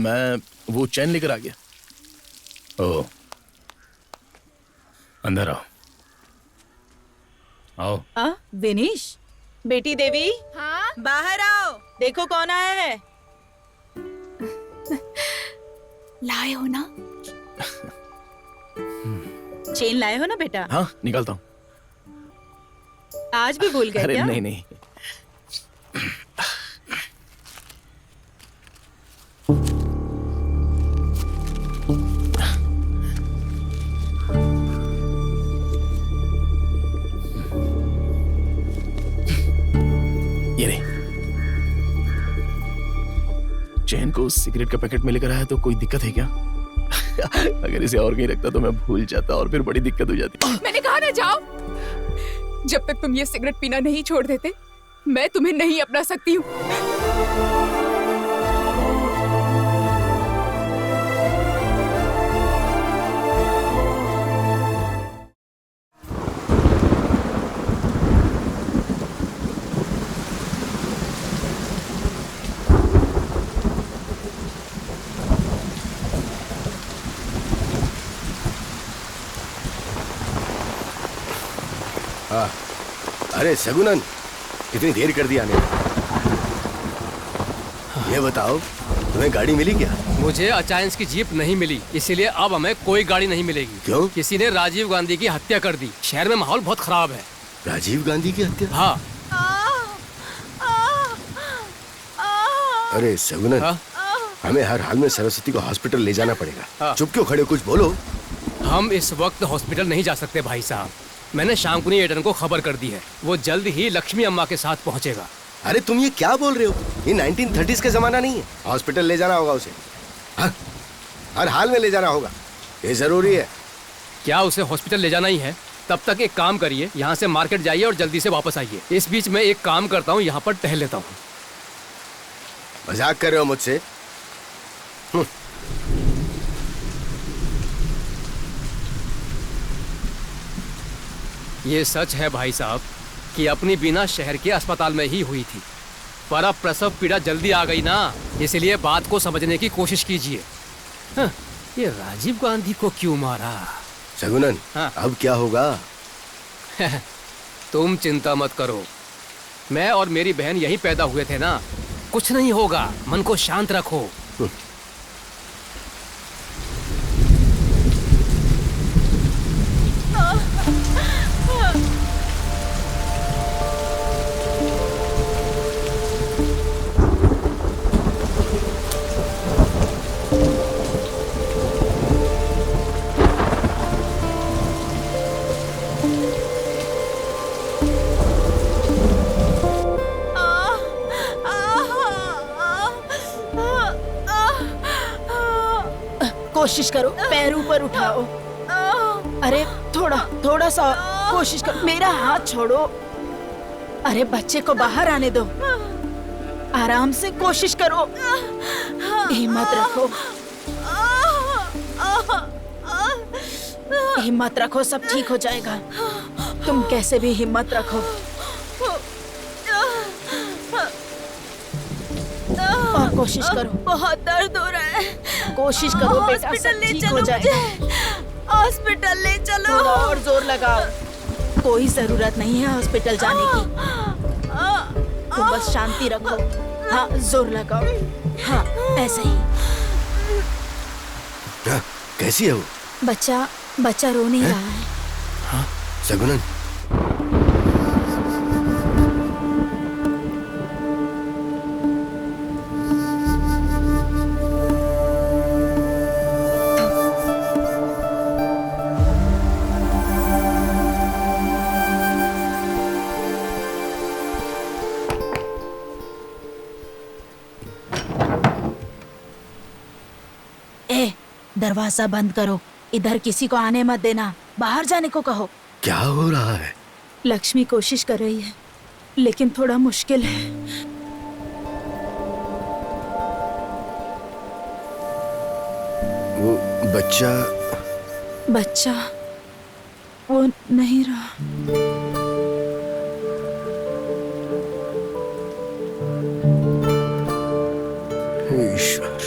मैं वो चैन लेकर आ गया। ओह, अंदर आओ। आओ। विनीश, बेटी देवी। हाँ? बाहर आओ, देखो कौन आया है। लाए हो ना? चेन लाए हो ना बेटा? हाँ, निकालता हूँ। आज भी भूल गए अरे क्या? नहीं नहीं। ये नहीं। चैन को सिगरेट का पैकेट में लेकर आया तो कोई दिक्कत है क्या? अगर इसे और कहीं रखता तो मैं भूल जाता और फिर बड़ी दिक्कत हो जाती। मैंने कहा ना जाओ। जब तक तुम ये सिगरेट पीना नहीं छोड़ देते, मैं तुम्हें नहीं अपना सकती हूँ। हाँ, अरे सगुनन, कितनी देर कर दी आने में। ये बताओ, तुम्हें गाड़ी मिली क्या? मुझे अचायंस की जीप नहीं मिली, इसीलिए अब हमें कोई गाड़ी नहीं मिलेगी। क्यों? किसी ने राजीव गांधी की हत्या कर दी। शहर में माहौल बहुत खराब है। राजीव गांधी की हत्या? हाँ। अरे सगुनन, हाँ? हमें हर हाल में सरस्वती को हॉस्पिटल ले जाना पड़ेगा। हाँ। चुप क्यों खड़े हो, कुछ बोलो। हम इस वक्त हॉस्पिटल नहीं जा सकते भाई साहब। मैंने शांकुनी एडन को खबर कर दी है, वो जल्द ही लक्ष्मी अम्मा के साथ पहुंचेगा। अरे तुम ये क्या बोल रहे हो? ये 1930s का जमाना नहीं है। हॉस्पिटल ले जाना होगा उसे। हाँ? हर हाल में ले जाना होगा, ये जरूरी है। क्या उसे हॉस्पिटल ले जाना ही है? तब तक एक काम करिए, यहाँ से मार्केट जाइए और जल्दी से वापस आइए। इस बीच में एक काम करता हूँ, यहाँ पर टहल लेता हूँ। मजाक कर रहे हो मुझसे? ये सच है भाई साहब कि अपनी बीना शहर के अस्पताल में ही हुई थी, पर अब प्रसव पीड़ा जल्दी आ गई ना, इसलिए बात को समझने की कोशिश कीजिए। हाँ, ये राजीव गांधी को क्यों मारा? सगुनन, हाँ। अब क्या होगा? तुम चिंता मत करो, मैं और मेरी बहन यहीं पैदा हुए थे ना, कुछ नहीं होगा, मन को शांत रखो। कोशिश करो, पैर ऊपर उठाओ। अरे थोड़ा सा कोशिश करो, मेरा हाथ छोड़ो। अरे बच्चे को बाहर आने दो, आराम से कोशिश करो, हिम्मत रखो, हिम्मत रखो, सब ठीक हो जाएगा। तुम कैसे भी हिम्मत रखो और कोशिश करो। बहुत दर्द हो रहा है। कोशिश करो बेटा, सब ठीक हो जाएगा। हॉस्पिटल ले चलो। थोड़ा और जोर लगाओ। कोई जरूरत नहीं है हॉस्पिटल जाने की, तुम बस शांति रखो। हाँ, जोर लगाओ। हाँ, ऐसे ही। हाँ, कैसी है वो? बच्चा रो नहीं रहा है। हाँ, सगुनन, दरवाजा बंद करो, इधर किसी को आने मत देना, बाहर जाने को कहो। क्या हो रहा है? लक्ष्मी कोशिश कर रही है, लेकिन थोड़ा मुश्किल है। वो बच्चा वो नहीं रहा। ईश्वर,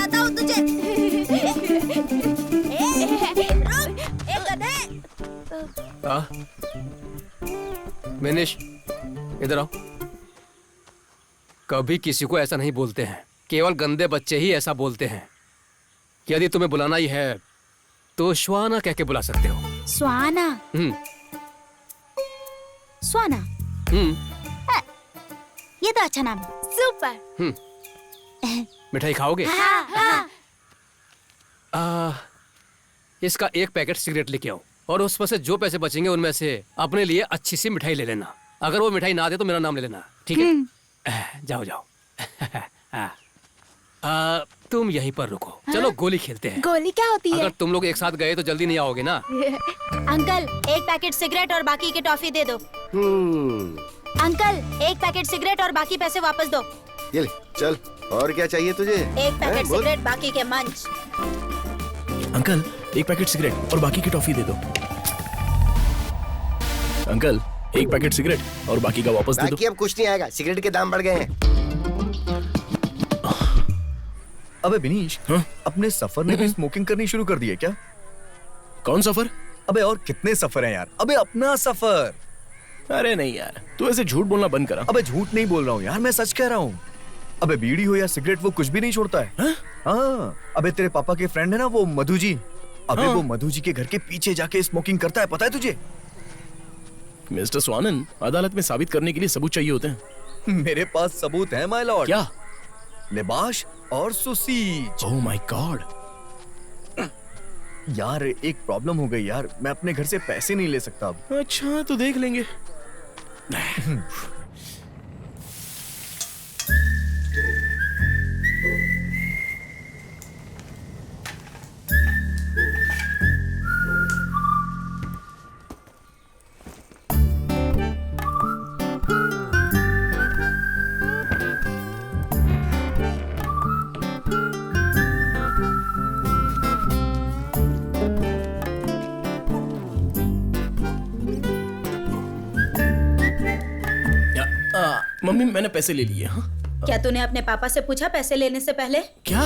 बताता हूँ तुझे। रुक, एक गधे। मिनिश, इधर आओ। कभी किसी को ऐसा नहीं बोलते हैं, केवल गंदे बच्चे ही ऐसा बोलते हैं। यदि तुम्हें बुलाना ही है तो श्वाना कह के बुला सकते हो। स्वाना। स्वाना, ये तो अच्छा नाम है। सुपर। मिठाई खाओगे? हाँ, हाँ। इसका एक पैकेट सिगरेट लेके आओ और उसमें से जो पैसे बचेंगे उनमें से अपने लिए अच्छी सी मिठाई ले लेना। अगर वो मिठाई ना दे तो मेरा नाम ले लेना, ठीक है? जाओ जाओ। तुम यहीं पर रुको, चलो गोली खेलते हैं। गोली क्या होती है? अगर तुम लोग एक साथ गए तो जल्दी नहीं आओगे ना। अंकल, एक पैकेट सिगरेट और बाकी के टॉफी दे दो। अंकल, एक पैकेट सिगरेट और बाकी पैसे वापस दो। ये ले, चल। और क्या चाहिए तुझे? एक पैकेट बोल। सिगरेट, बाकी के मंच। अंकल, एक पैकेट सिगरेट और बाकी की टॉफी दे दो। अंकल, एक पैकेट सिगरेट और बाकी का वापस दे दो। बाकी अब कुछ नहीं आएगा, सिगरेट के दाम बढ़ गए हैं। अबे बिनीश, हाँ? अपने सफर ने भी स्मोकिंग करनी शुरू कर दी है क्या? कौन सफर? अबे और कितने सफर हैं यार? अबे अपना सफर। अरे नहीं यार, तू ऐसे झूठ बोलना बंद करा। अबे झूठ नहीं बोल रहा हूँ यार, मैं सच कह रहा हूँ। अबे बीड़ी हो या सिगरेट, वो कुछ भी नहीं छोड़ता है। हाँ, अबे तेरे पापा के फ्रेंड है ना वो मधु जी, अबे हाँ। वो मधु जी के घर के पीछे जाके स्मोकिंग करता है, पता है तुझे? मिस्टर स्वानंद, अदालत में साबित करने के लिए सबूत चाहिए होते हैं। मेरे पास सबूत है माय लॉर्ड। क्या? लिबाश और सुसीज। Oh my God. यार एक प्रॉब्लम हो गई यार, मैं अपने घर से पैसे नहीं ले सकता अब। अच्छा, तो देख लेंगे। मम्मी, मैंने पैसे ले लिए। हाँ? क्या तूने अपने पापा से पूछा पैसे लेने से पहले? क्या?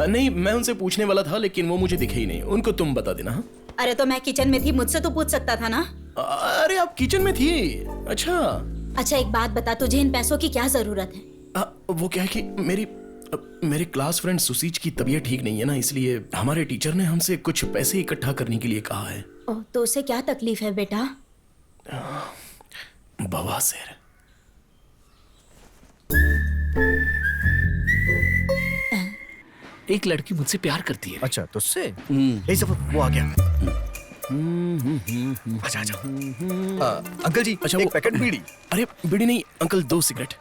नहीं, मैं उनसे पूछने वाला था लेकिन वो मुझे दिखे ही नहीं। उनको तुम बता देना। हाँ? अरे तो मैं किचन में थी, मुझसे तो पूछ सकता था ना। अरे आप किचन में थी? अच्छा। अच्छा एक बात बता, तुझे इन पैसों की क्या जरूरत है? वो क्या है कि मेरे क्लास फ्रेंड सुसीज की तबीयत ठीक नहीं है ना, इसलिए हमारे टीचर ने हमसे कुछ पैसे इकट्ठा करने के लिए कहा है। ओह, तो उसे क्या तकलीफ है बेटा? बवासीर। एक लड़की मुझसे प्यार करती है। अच्छा, तुझसे? यही सफर, वो आ गया। आजा आजा। अंकल जी, अच्छा, एक वो पैकेट बीड़ी। अरे बीड़ी नहीं अंकल, 2 सिगरेट।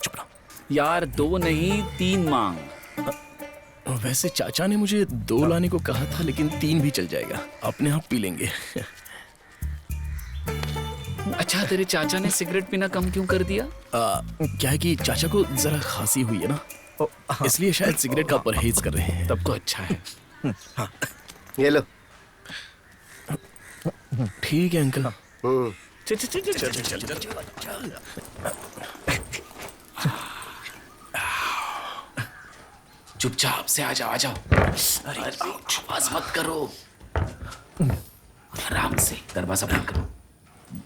चुप रहो। यार 2 नहीं 3 मांग। वैसे चाचा ने मुझे 2 लाने को कहा था लेकिन 3 भी चल जाएगा, अपने आप पी लेंगे। अच्छा, तेरे चाचा ने सिगरेट पीना कम क्यों कर दिया? क्या है कि चाचा को जरा खांसी हुई है ना, इसलिए शायद सिगरेट का परहेज कर रहे हैं। तब तो अच्छा है। ये लो। ठीक है अंकल। चल चल चल चल चल चल चल। चुपचाप से आ जाओ आ जाओ। अरे आवाज मत करो, आराम से दरवाजा बंद करो,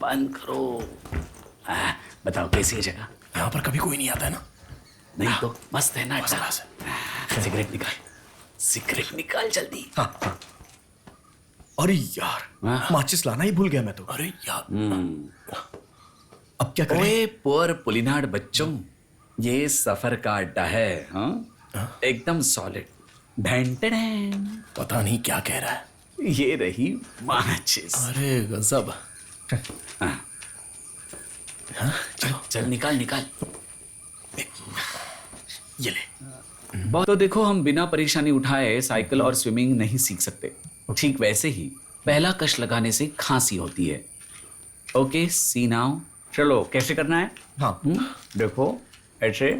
बंद करो। बताओ कैसी है जगह? यहाँ पर कभी कोई नहीं आता है ना? नहीं तो मस्त है ना। मस्त अच्छा, है। सिगरेट निकाल, सिगरेट निकाल जल्दी। अरे यार, हाँ। माचिस लाना ही भूल गया मैं तो। अरे यार, अब क्या करें? ओए पुअर पुलिनाड बच्चों, ये सफर का अड्डा है। हाँ, एकदम सॉलिड। भेंटड़ैन। पता नहीं क्या कह रहा है। ये रही माचिस। अरे गजब। चलो चल निकाल निकाल। ये ले। तो देखो, हम बिना परेशानी उठाए साइकिल और स्विमिंग नहीं सीख सकते। ठीक वैसे ही पहला कश लगाने से खांसी होती है। ओके, सी नाउ। चलो कैसे करना है? हाँ। देखो ऐसे।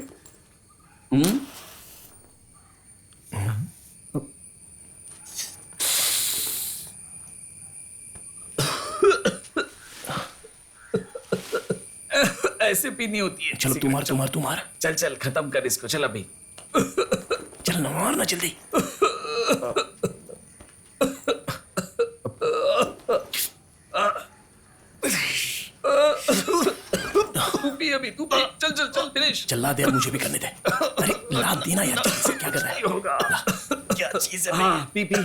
ऐसे पीनी होती है। चलो तुम्हार। चल चल खत्म कर इसको, चल अभी। चल चल ना मारना जल्दी। चल चल चल फिनिश। चल ला दे, अब मुझे भी करने दे। अरे ला देना यार, जल्दी से, क्या कर रहा है? ला। क्या चीज है? हाँ पी पी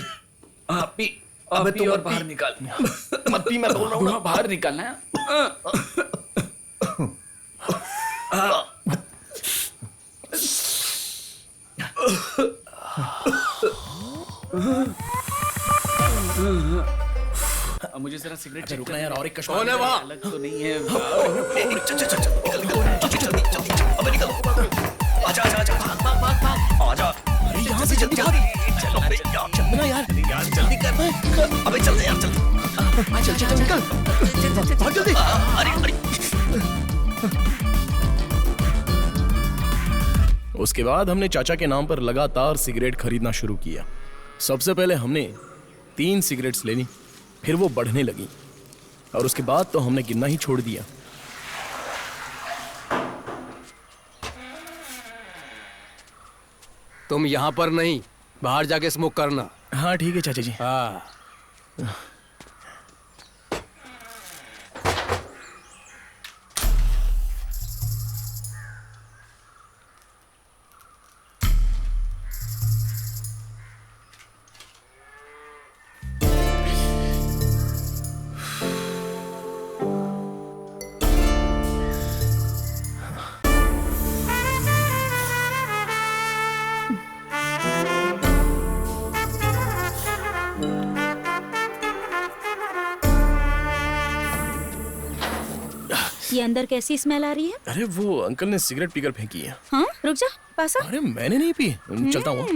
पी। अबे पी तू और मत बाहर पी। निकाल। मत पी, मैं बोल रहा हूँ ना। बाहर निकालना है। मुझे जरा सिगरेट अच्छा रुकना यार, और एक कश कौन है वहाँ? अलग तो नहीं है। चल चल चल चल, निकल जल्दी जल्दी चल, अबे निकल। आजा आजा आजा, भाग भाग भाग भाग, आजा। अरे यहाँ से जल्दी भाग। चलो अबे यार, चलना यार। यार जल्दी कर। अबे चल यार, चल। चल चल चल, निकल। भाग जल्दी। अरे अरे। उसके बाद हमने चाचा के नाम पर लगातार सिगरेट खरीदना शुरू किया। सबसे पहले हमने 3 सिगरेट्स ले ली, फिर वो बढ़ने लगी और उसके बाद तो हमने गिनना ही छोड़ दिया। तुम यहाँ पर नहीं, बाहर जाके स्मोक करना। हाँ ठीक है चाचा जी। हाँ। ये अंदर कैसी स्मेल आ रही है? अरे वो अंकल ने सिगरेट पीकर फेंकी है। हाँ रुक जा, पास आ। अरे मैंने नहीं पी, चलता हूँ।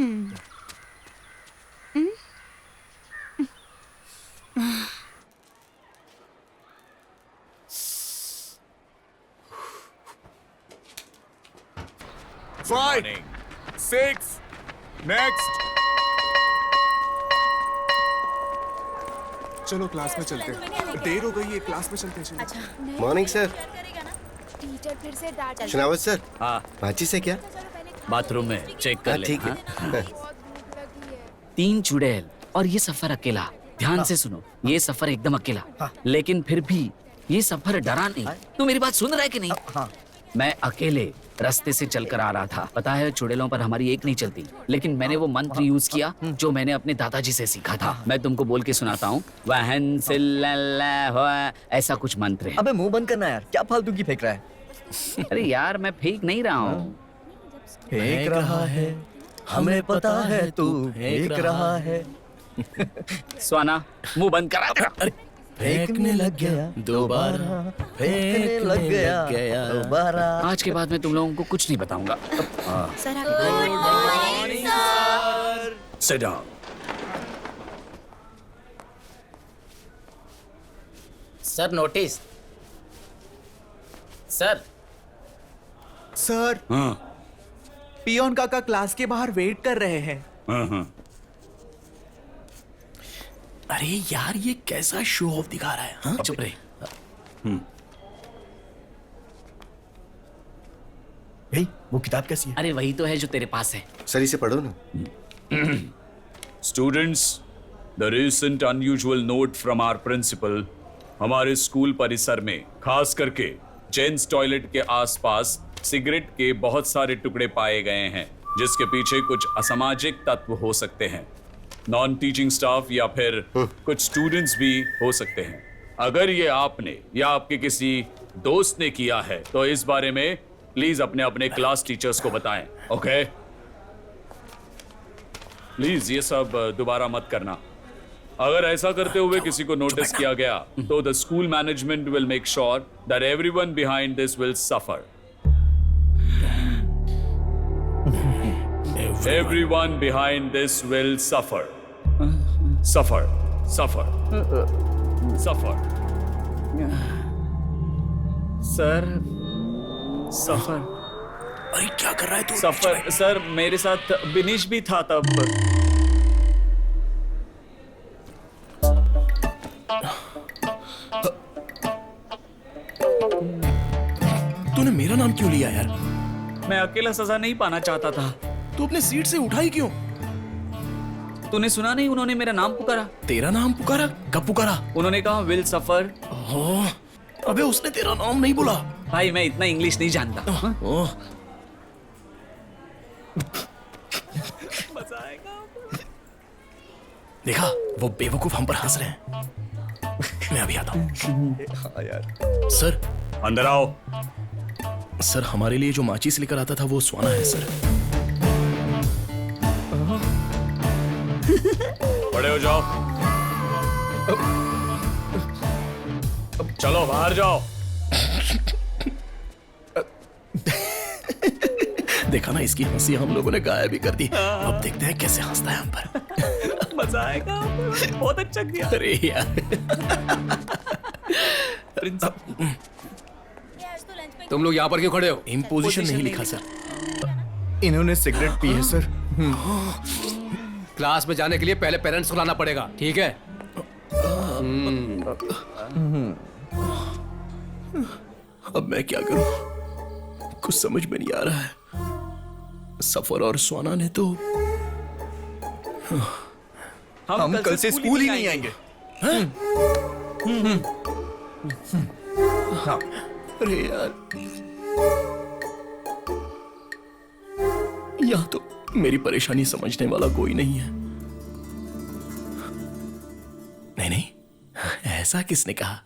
Five, 6, next. चलो क्लास में चलते हैं, देर हो गई है, क्लास में चलते हैं। चलो। Morning sir. टीचर फिर से डांट। शनावत सर, हाँ माची से क्या? बाथरूम में चेक कर हाँ ले। ठीक है। हाँ? 3 चुड़ैल और ये सफर अकेला। ध्यान से सुनो, ये सफर एकदम अकेला, लेकिन फिर भी ये सफर डरा नहीं। तू मेरी बात सुन रहा है कि नहीं? हाँ। मैं अकेले रास्ते से चलकर आ रहा था। पता है चुड़ैलों पर हमारी एक नहीं चलती, लेकिन मैंने वो मंत्र यूज किया जो मैंने अपने दादाजी से सीखा था। मैं तुमको बोल के सुनाता हूँ। वहन सिल्लल्लाह हो, ऐसा कुछ मंत्र है। अबे मुंह बंद करना यार, क्या फालतू की फेंक रहा है? अरे यार मैं फेंक नहीं रहा हूँ। फेंक रहा है, हमें पता है तू फेंक रहा है। स्वाना मुंह बंद करा। अरे फेंकने लग गया दोबारा, फेंकने लग गया दोबारा। आज के बाद मैं तुम लोगों को कुछ नहीं बताऊंगा। सर आप Sit down. Sir notice. Sir sir, peon काका क्लास के बाहर वेट कर रहे हैं। अरे यार ये कैसा शो ऑफ दिखा रहा है? हाँ चुप रहे। भाई वो किताब कैसी है? अरे वही तो है जो तेरे पास है। सर इसे पढ़ो ना। Students, the recent unusual note from our principal, हमारे स्कूल परिसर में खास करके जेंट्स टॉयलेट के आसपास सिगरेट के बहुत सारे टुकड़े पाए गए हैं, जिसके पीछे कुछ असामाजिक तत्व हो सकते हैं। नॉन टीचिंग स्टाफ या फिर कुछ स्टूडेंट्स भी हो सकते हैं। अगर ये आपने या आपके किसी दोस्त ने किया है तो इस बारे में प्लीज अपने अपने क्लास टीचर्स को बताएं। ओके प्लीज ये सब दोबारा मत करना। अगर ऐसा करते हुए किसी को नोटिस किया गया तो the school management will make sure that everyone behind this will suffer. Everyone behind this will suffer. Suffer. Suffer. Suffer. Sir suffer. अरे क्या कर रहा है तू? सफर सर, मेरे साथ बिनीश भी था तब। तूने मेरा नाम क्यों लिया यार? मैं अकेला सजा नहीं पाना चाहता था। तू अपने सीट से उठा ही क्यों? तूने सुना नहीं, उन्होंने मेरा नाम पुकारा। तेरा नाम पुकारा? कब पुकारा? उन्होंने कहा विल सफर। ओह, अबे उसने तेरा नाम नहीं बोला। भाई मैं इतना इंग्लिश नहीं जानता। ओह, मजा आएगा। देखा, वो बेवकूफ हम पर हंस रहे हैं। मैं अभी आता हूँ। हाँ यार। सर अंदर आओ। सर, हमारे लिए जो माचिस लेकर आता था वो स्वाना है सर। बड़े हो जाओ। चलो बाहर जाओ। देखा ना, इसकी हंसी हम लोगों ने गायब भी कर दी। अब देखते हैं कैसे हंसता है हम पर। मजा आएगा। बहुत अच्छा किया। अरे यार। तुम लोग यहाँ पर क्यों खड़े हो? इम्पोजिशन नहीं लिखा सर। इन्होंने सिगरेट पी है सर। क्लास में जाने के लिए पहले पेरेंट्स को लाना पड़ेगा, ठीक है? अब मैं क्या करूं? कुछ समझ में नहीं आ रहा है। सफर और स्वाना ने तो हम कल से स्कूल ही नहीं आएंगे। हाँ। अरे यार, यहाँ तो मेरी परेशानी समझने वाला कोई नहीं है। नहीं नहीं, ऐसा किसने कहा?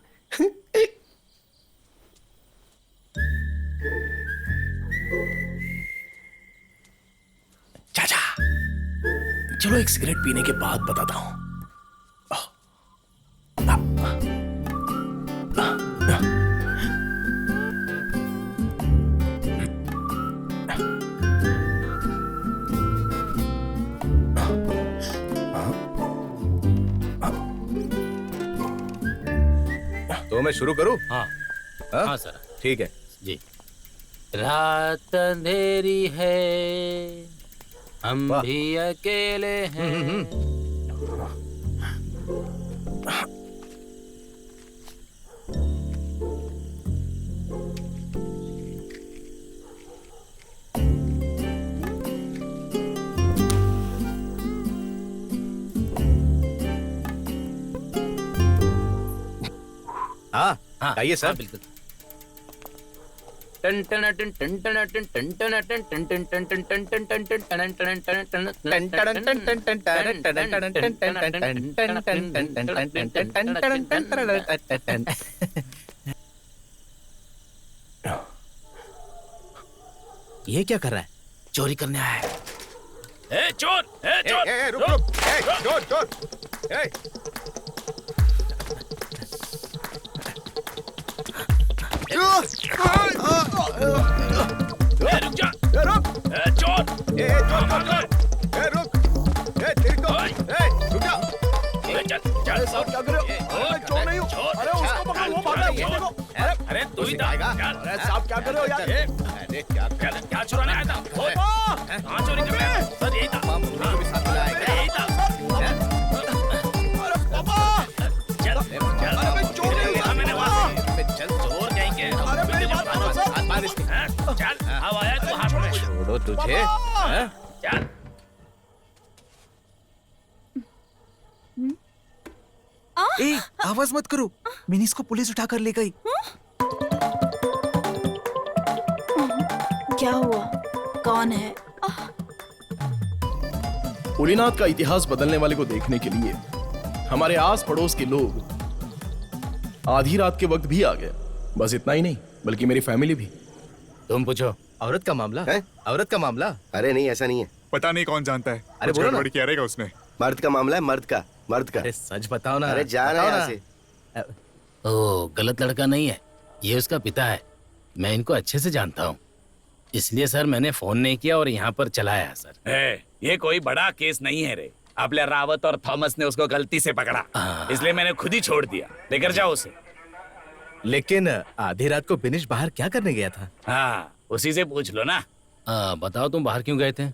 चाचा, चलो एक सिगरेट पीने के बाद बताता हूं। तो मैं शुरू करूं? हाँ हाँ सर। ठीक है जी। रात अंधेरी है, हम भी अकेले हैं। हाँ आइए सर। बिल्कुल। ये क्या कर रहा है? चोरी करने आया है। ए चोर, ए चोर, रुक रुक, चोर चोर, रुक जा, चोर, चल, साहब क्या कर रहे हो? अरे चोर नहीं हूँ। अरे उसको पकड़ो, वो भाग रहा है, वो देखो। अरे तू ही था। अरे साहब क्या कर रहे हो यार? अरे क्या चुराने आया था? कहाँ चोरी कर रहा है? सर यही था। यही था। अरे पापा, चल, अरे मैं चोर नहीं हूँ। मैंने वहाँ चल चोर कहेंगे। अरे मेरी बात मानो सर। चल, अब आया तू हाथ में। छोड़ो तुझे। चल। ए, आवाज मत करो, मिनी इसको पुलिस उठा कर ले गई। क्या हुआ? कौन है? पुलिनाथ का इतिहास बदलने वाले को देखने के लिए हमारे आस पड़ोस के लोग आधी रात के वक्त भी आ गए। बस इतना ही नहीं, बल्कि मेरी फैमिली भी। तुम पूछो। औरत का मामला है? औरत का मामला? अरे नहीं, ऐसा नहीं है। पता नहीं कौन जानता है। अरे बोलो ना। क्या रहेगा उसमें? मर्द का मामला है, मर्द का, मर्द का। अरे सच बताओ ना। अरे जाना यहाँ से। ओ, गलत लड़का नहीं है, ये उसका पिता है। मैं इनको अच्छे से जानता हूँ, इसलिए सर मैंने फोन नहीं किया और यहाँ पर चला आया सर। ये कोई बड़ा केस नहीं है रे। आपले रावत और थॉमस ने उसको गलती से पकड़ा, इसलिए मैंने खुद ही छोड़ दिया। लेकर जाओ उसे। लेकिन आधी रात को बिनिश बाहर क्या करने गया था? हाँ, उसी से पूछ लो ना। बताओ तुम बाहर क्यों गए थे?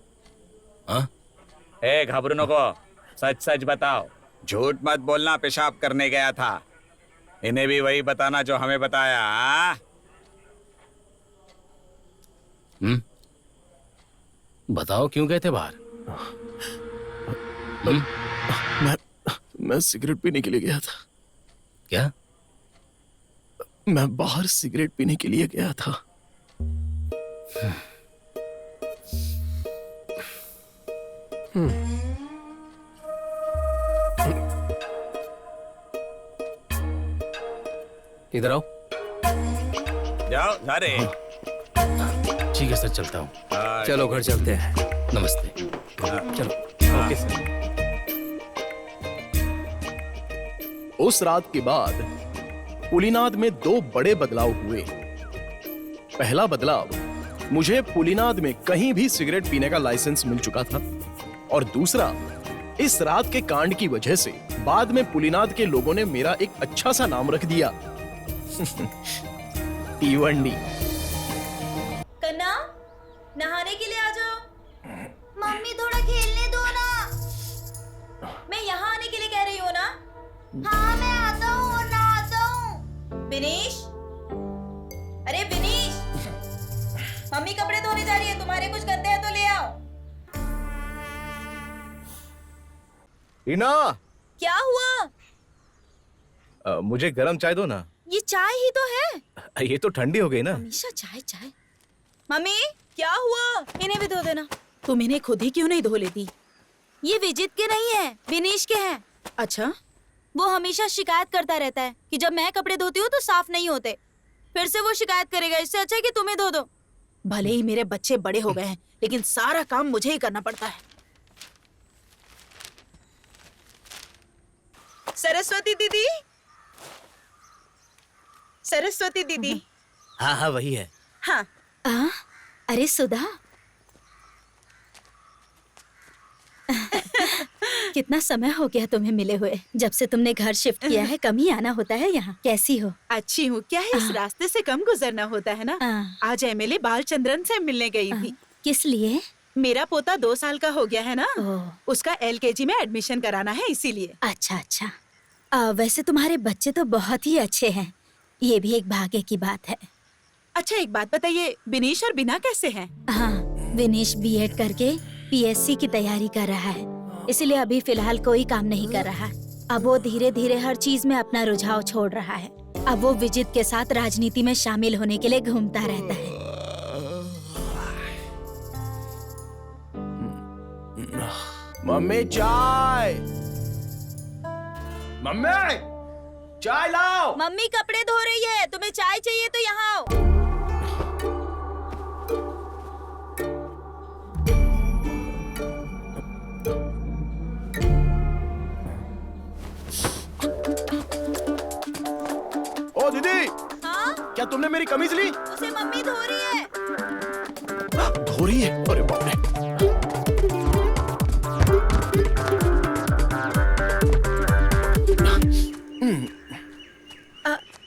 घबरू नको, सच सच बताओ। झूठ मत बोलना। पेशाब करने गया था। इन्हें भी वही बताना जो हमें बताया। बताओ क्यों गए थे बाहर? मैं सिगरेट पीने के लिए गया था। क्या? मैं बाहर सिगरेट पीने के लिए गया था। इधर आओ। जाओ जा रहे। ठीक है सर, चलता हूँ। चलो घर चलते हैं। नमस्ते। चलो। Okay sir. उस रात के बाद पुलिनाद में 2 बड़े बदलाव हुए। पहला बदलाव, मुझे पुलिनाद में कहीं भी सिगरेट पीने का लाइसेंस मिल चुका था, और दूसरा, इस रात के कांड की वजह से बाद में पुलिनाद के लोगों ने मेरा एक अच्छा सा नाम रख दिया, तीवंडी। कन्ना, नहाने के लिए आ जाओ। मम्मी थोड़ा खेलने दो ना। मैं यहाँ आने के लिए कह रही हूँ ना। हाँ मैं आता हूँ, नहाता हूँ। विनीश, अरे विनीश, मम्मी कपड़े धोने जा रही है, तुम्हारे कुछ गंदे हैं तो ले आओ। हीना, क्या हुआ? मुझे गरम चाय दो ना। ये चाय ही तो है। ये तो ठंडी हो गई ना। हमेशा चाय चाय। मम्मी क्या हुआ? इन्हें भी धो देना। तुम इन्हें खुद ही क्यों नहीं धो लेती? ये विजित के नहीं है, विनीश के हैं। अच्छा, वो हमेशा शिकायत करता रहता है कि जब मैं कपड़े धोती हूँ तो साफ नहीं होते। फिर से वो शिकायत करेगा, इससे अच्छा है कि तुम्हें धो दो। भले ही मेरे बच्चे बड़े हो गए हैं, लेकिन सारा काम मुझे ही करना पड़ता है। सरस्वती दीदी, सरस्वती दीदी। हाँ हाँ वही है। हाँ। अरे सुधा, कितना समय हो गया तुम्हें मिले हुए। जब से तुमने घर शिफ्ट किया है कम ही आना होता है यहाँ। कैसी हो? अच्छी हूँ। क्या है, इस रास्ते से कम गुजरना होता है ना। आज एमएलए बालचंद्रन से मिलने गई थी। किस लिए? मेरा पोता 2 साल का हो गया है ना, उसका LKG में एडमिशन कराना है, इसीलिए। अच्छा अच्छा। वैसे तुम्हारे बच्चे तो बहुत ही अच्छे हैं, ये भी एक भाग्य की बात है। अच्छा एक बात बताइए, विनीश और बिना कैसे हैं? हाँ, विनीश B.Ed करके PSC की तैयारी कर रहा है, इसलिए अभी फिलहाल कोई काम नहीं कर रहा। अब वो धीरे धीरे हर चीज में अपना रुझाव छोड़ रहा है। अब वो विजित के साथ राजनीति में शामिल होने के लिए घूमता रहता है। मम्मी चाय, मम्मी चाय लाओ। मम्मी कपड़े धो रही है, तुम्हें चाय चाहिए तो यहाँ आओ। ओ दीदी। हाँ? क्या तुमने मेरी कमीज ली? उसे मम्मी धो रही है। धो रही है? अरे बाप रे।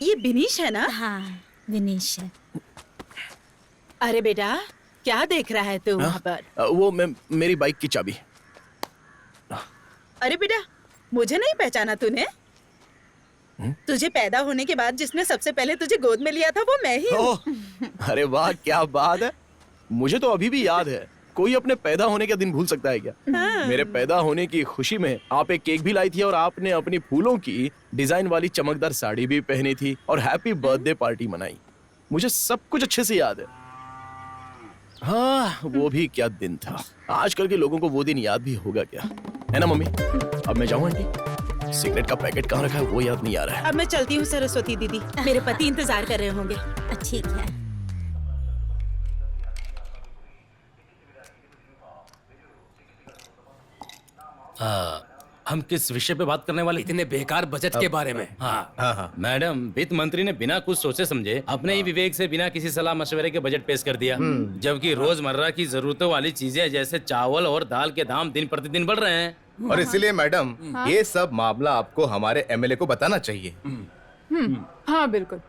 ये विनीश है ना? हाँ विनीश है। अरे बेटा क्या देख रहा है तू वहाँ पर? वो मेरी बाइक की चाबी। अरे बेटा मुझे नहीं पहचाना तूने? तुझे पैदा होने के बाद जिसने सबसे पहले तुझे गोद में लिया था वो मैं ही हूँ। अरे वाह क्या बात है, मुझे तो अभी भी याद है। कोई अपने पैदा होने का दिन भूल सकता है क्या? मेरे पैदा होने की खुशी में आप एक केक भी लाई थी और आपने अपनी फूलों की डिजाइन वाली चमकदार साड़ी भी पहनी थी और हैप्पी बर्थडे पार्टी मनाई। मुझे सब कुछ अच्छे से याद है। हाँ वो भी क्या दिन था। आजकल के लोगों को वो दिन याद भी होगा क्या, है ना मम्मी? अब मैं जाऊँ आंटी? सिगरेट का पैकेट कहाँ रखा है वो याद नहीं आ रहा है। अब मैं चलती हूँ सरस्वती दीदी, मेरे पति इंतजार कर रहे होंगे। ठीक है। हम किस विषय पे बात करने वाले? इतने बेकार बजट के बारे में। हाँ हाँ हाँ मैडम, वित्त मंत्री ने बिना कुछ सोचे समझे अपने ही विवेक से बिना किसी सलाह मशवरे के बजट पेश कर दिया, जबकि रोजमर्रा की जरूरतों वाली चीजें जैसे चावल और दाल के दाम दिन प्रतिदिन बढ़ रहे हैं। और इसीलिए मैडम ये सब मामला आपको हमारे एमएलए को बताना चाहिए। हाँ बिल्कुल।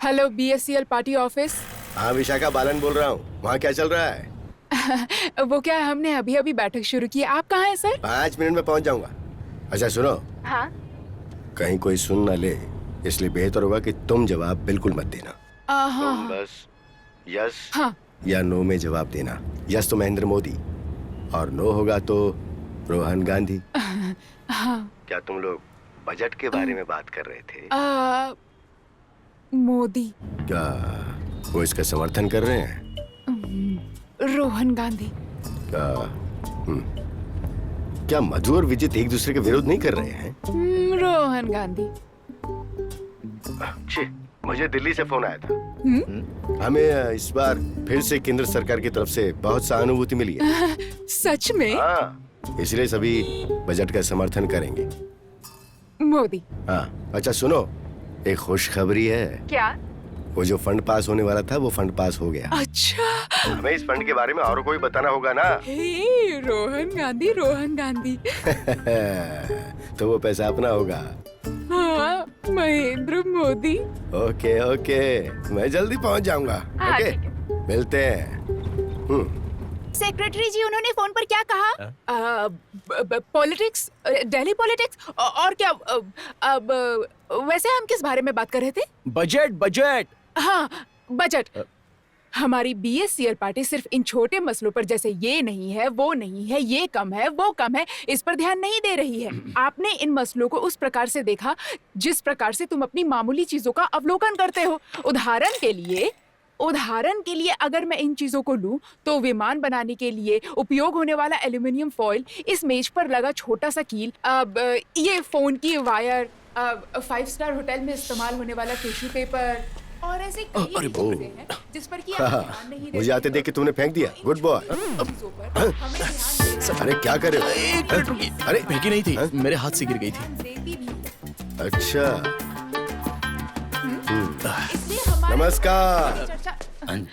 Hello BSCL party office. हाँ विशाखा बालन बोल रहा हूँ। वहाँ क्या चल रहा है? वो क्या, हमने अभी अभी बैठक शुरू की है। आप कहाँ हैं सर? 5 मिनट में पहुँच जाऊंगा। अच्छा सुनो, हाँ कहीं कोई सुन ना ले, इसलिए बेहतर होगा कि तुम जवाब बिल्कुल मत देना। हाँ तुम बस यस हाँ। या नो में जवाब देना। यस तो महेंद्र मोदी और नो होगा तो रोहन गांधी। हाँ। क्या तुम लोग बजट के बारे में बात कर रहे थे? मोदी। क्या वो इसका समर्थन कर रहे हैं? रोहन गांधी। क्या मधु और विजित एक दूसरे के विरोध नहीं कर रहे हैं? रोहन गांधी। मुझे दिल्ली से फोन आया था। हमें इस बार फिर से केंद्र सरकार की तरफ से बहुत सहानुभूति मिली है। सच में? हाँ, इसलिए सभी बजट का समर्थन करेंगे। मोदी। हाँ, अच्छा सुनो, एक खुशखबरी है। क्या? वो जो फंड पास होने वाला था वो फंड पास हो गया। अच्छा। हमें इस फंड के बारे में और कोई बताना होगा ना। हे, रोहन गांधी, रोहन गांधी। तो वो पैसा अपना होगा। हाँ, महेंद्र मोदी। ओके ओके, मैं जल्दी पहुंच जाऊंगा। ओके, मिलते हैं। सेक्रेटरी जी, उन्होंने फोन पर क्या कहा? पॉलिटिक्स, दिल्ली पॉलिटिक्स और क्या? अब वैसे हम किस बारे में बात कर रहे थे? Budget budget. हाँ, बजट। हमारी बीएससीएल पार्टी सिर्फ इन छोटे मसलों पर, जैसे ये नहीं है, वो नहीं है, ये कम है, वो कम है, इस पर ध्यान नहीं दे रही है। आपने इन मसलों को उस प्रकार से देखा जिस प्रकार से तुम अपनी मामूली चीजों का अवलोकन करते हो। उदाहरण के लिए अगर मैं इन चीजों को लूं तो विमान बनाने के लिए उपयोग होने वाला एल्यूमिनियम फॉइल, इस मेज पर लगा छोटा सा कील, अब ये फोन की वायर, 5 स्टार होटल में इस्तेमाल होने वाला टिश्यू पेपर और ऐसे कई चीजें हैं जिस पर कि आप ध्यान नहीं देते। मुझे आते देख के तुमने फेंक दिया। Good boy. अरे क्या कर रहे हो? एक मिनट रुकिए। अरे फेंकी नहीं थी, मेरे हाथ से गिर गई थी। अच्छा। नमस्कार।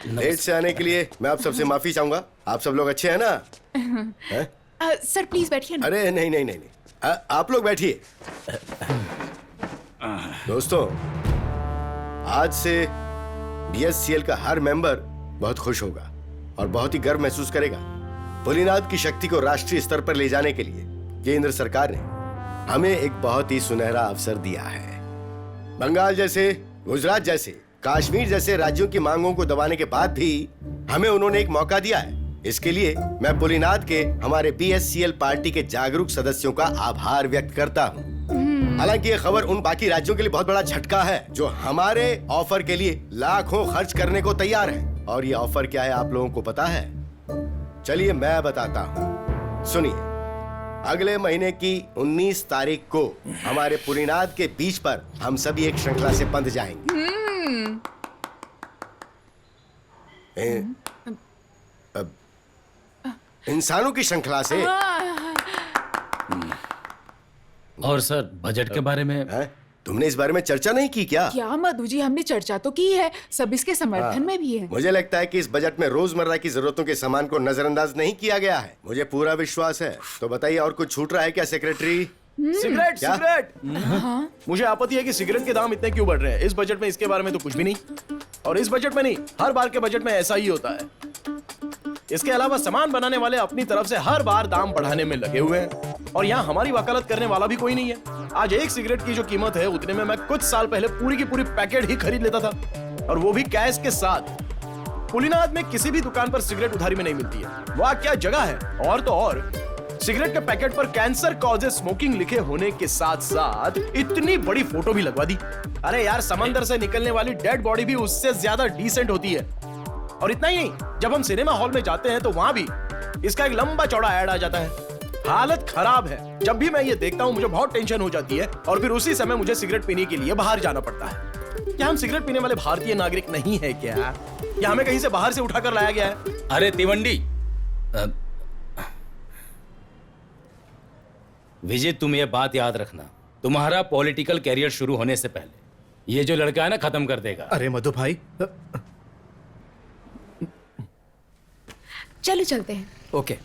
लेट से आने के लिए मैं आप सबसे माफी चाहूंगा। आप सब लोग अच्छे हैं ना? सर प्लीज बैठिए ना। अरे नहीं नहीं नहीं, आप लोग बैठिए। दोस्तों, आज से बीएससीएल का हर मेंबर बहुत खुश होगा और बहुत ही गर्व महसूस करेगा। भोलेनाथ की शक्ति को राष्ट्रीय स्तर पर ले जाने के लिए केंद्र सरकार ने हमें एक बहुत ही सुनहरा अवसर दिया है। बंगाल जैसे, गुजरात जैसे, कश्मीर जैसे राज्यों की मांगों को दबाने के बाद भी हमें उन्होंने एक मौका दिया है। इसके लिए मैं भोलेनाथ के हमारे बीएससीएल पार्टी के जागरूक सदस्यों का आभार व्यक्त करता हूँ। हालांकि ये खबर उन बाकी राज्यों के लिए बहुत बड़ा झटका है जो हमारे ऑफर के लिए लाखों खर्च करने को तैयार है। और ये ऑफर क्या है आप लोगों को पता है? चलिए मैं बताता हूँ, सुनिए। अगले महीने की 19 तारीख को हमारे पुरीनाथ के बीच पर हम सभी एक श्रृंखला से बंध जाएंगे। इंसानों की श्रृंखला से। और सर, बजट के बारे में तुमने इस बारे में चर्चा नहीं की क्या? क्या मधु जी, हमने चर्चा तो की है, सब इसके समर्थन में भी है। मुझे लगता है कि इस बजट में रोजमर्रा की जरूरतों के सामान को नजरअंदाज नहीं किया गया है। मुझे पूरा विश्वास है। तो बताइए, और कुछ छूट रहा है क्या सेक्रेटरी? Cigarette cigarette. मुझे आपत्ति है कि सिगरेट के दाम इतने क्यों बढ़ रहे हैं। इस बजट में इसके बारे में तो कुछ भी नहीं, और इस बजट में नहीं, हर बार के बजट में ऐसा ही होता है। इसके अलावा सामान बनाने वाले अपनी तरफ से हर बार दाम बढ़ाने में लगे हुए हैं और यहाँ हमारी वकालत करने वाला भी कोई नहीं है। आज एक सिगरेट की जो कीमत है उतने में मैं कुछ साल पहले पूरी की पूरी पैकेट ही खरीद लेता था, और वो भी कैश के साथ। पुलिनाथ में किसी भी दुकान पर सिगरेट उधारी में नहीं मिलती है। वाह क्या जगह है। और तो और सिगरेट के पैकेट पर कैंसर कॉजेज स्मोकिंग लिखे होने के साथ साथ इतनी बड़ी फोटो भी लगवा दी। अरे यार, समंदर से निकलने वाली डेड बॉडी भी उससे ज्यादा डिसेंट होती है। और इतना ही नहीं, जब हम सिनेमा हॉल में जाते हैं तो वहां भी इसका एक लंबा चौड़ा ऐड आ जाता है। हालत खराब है। जब भी मैं ये देखता हूँ मुझे बहुत टेंशन हो जाती है और फिर उसी समय मुझे सिगरेट पीने के लिए बाहर जाना पड़ता है। क्या हम सिगरेट पीने वाले भारतीय नागरिक नहीं है क्या? या हमें कहीं से बाहर से उठाकर लाया गया है? अरे तिवंडी, विजय, तुम ये बात याद रखना, तुम्हारा पॉलिटिकल कैरियर शुरू होने से पहले ये जो लड़का है ना, खत्म कर देगा। अरे मधु भाई, चलो चलते हैं। ओके,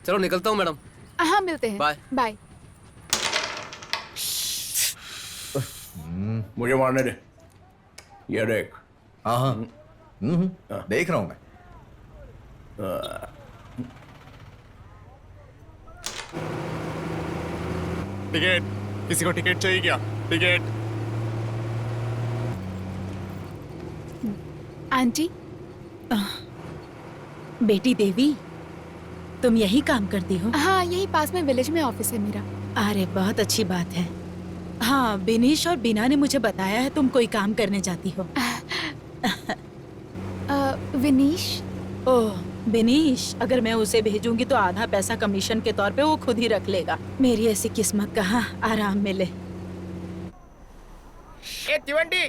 चलो निकलता हूँ मैडम। हाँ, मिलते हैं। Bye bye. मुझे मारने दे। ये देख। हाँ हाँ, देख रहा हूँ मैं। टिकट, किसी को टिकट चाहिए क्या? टिकट। आंटी, बेटी देवी, तुम यही काम करती हो? हाँ, यही पास में विलेज में ऑफिस है मेरा। अरे बहुत अच्छी बात है। हाँ, बिनीश और बीना ने मुझे बताया है तुम कोई काम करने जाती हो। विनीश? ओह बिनीश, अगर मैं उसे भेजूंगी तो आधा पैसा कमीशन के तौर पे वो खुद ही रख लेगा। मेरी ऐसी किस्मत कहाँ आराम मिले। ए तिवंडी,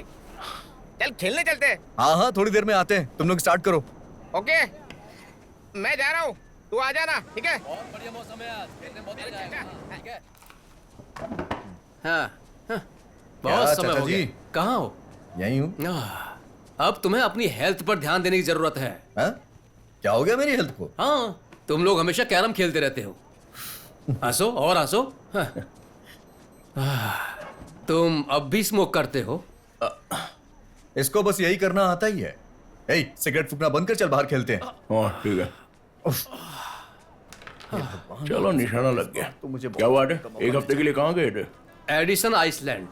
चल खेलने चलते हैं। हाँ हाँ, थोड़ी देर में आते हैं, तुम लोग स्टार्ट करो। ओके, मैं जा रहा हूँ, तू आ जाना, ठीक है? बढ़िया मौसम है आज, खेलने बहुत मजा आएगा, ठीक है? हाँ, बहुत समय हो गया। कहाँ हो? यहीं हूँ। अब तुम्हें अपनी हेल्थ पर ध्यान देने की जरूरत है। हाँ? क्या हो गया मेरी हेल्थ को? हाँ, तुम लोग हमेशा कैरम खेलते रहते हो। हंसो और हंसो। तुम अब भी स्मोक करते हो? इसको बस यही करना आता ही है। ए, सिगरेट फूकना बंद कर, चल बाहर खेलते हैं। हाँ ठीक है, चलो निशाना लग गया। तो मुझे क्या बात है, एक हफ्ते के लिए कहाँ गए थे? Edison Iceland.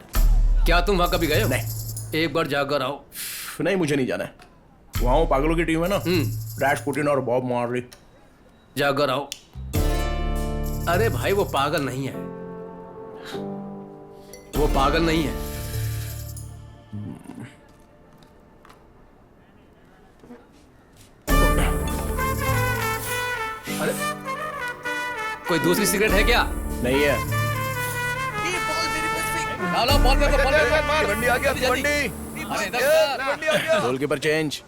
क्या तुम वहां कभी गए हो? नहीं। एक बार जाकर आओ। नहीं, मुझे नहीं जाना है। वहाँ वो पागलों की टीम है ना, रैश पुटिन और बॉब मार्ली। जाकर आओ। अरे भाई, वो पागल नहीं है, वो पागल नहीं है। अरे, कोई दूसरी सिगरेट है क्या? नहीं है। लो, बॉल पे, बॉल पे। भिवंडी आ गया, भिवंडी। Goalkeeper change.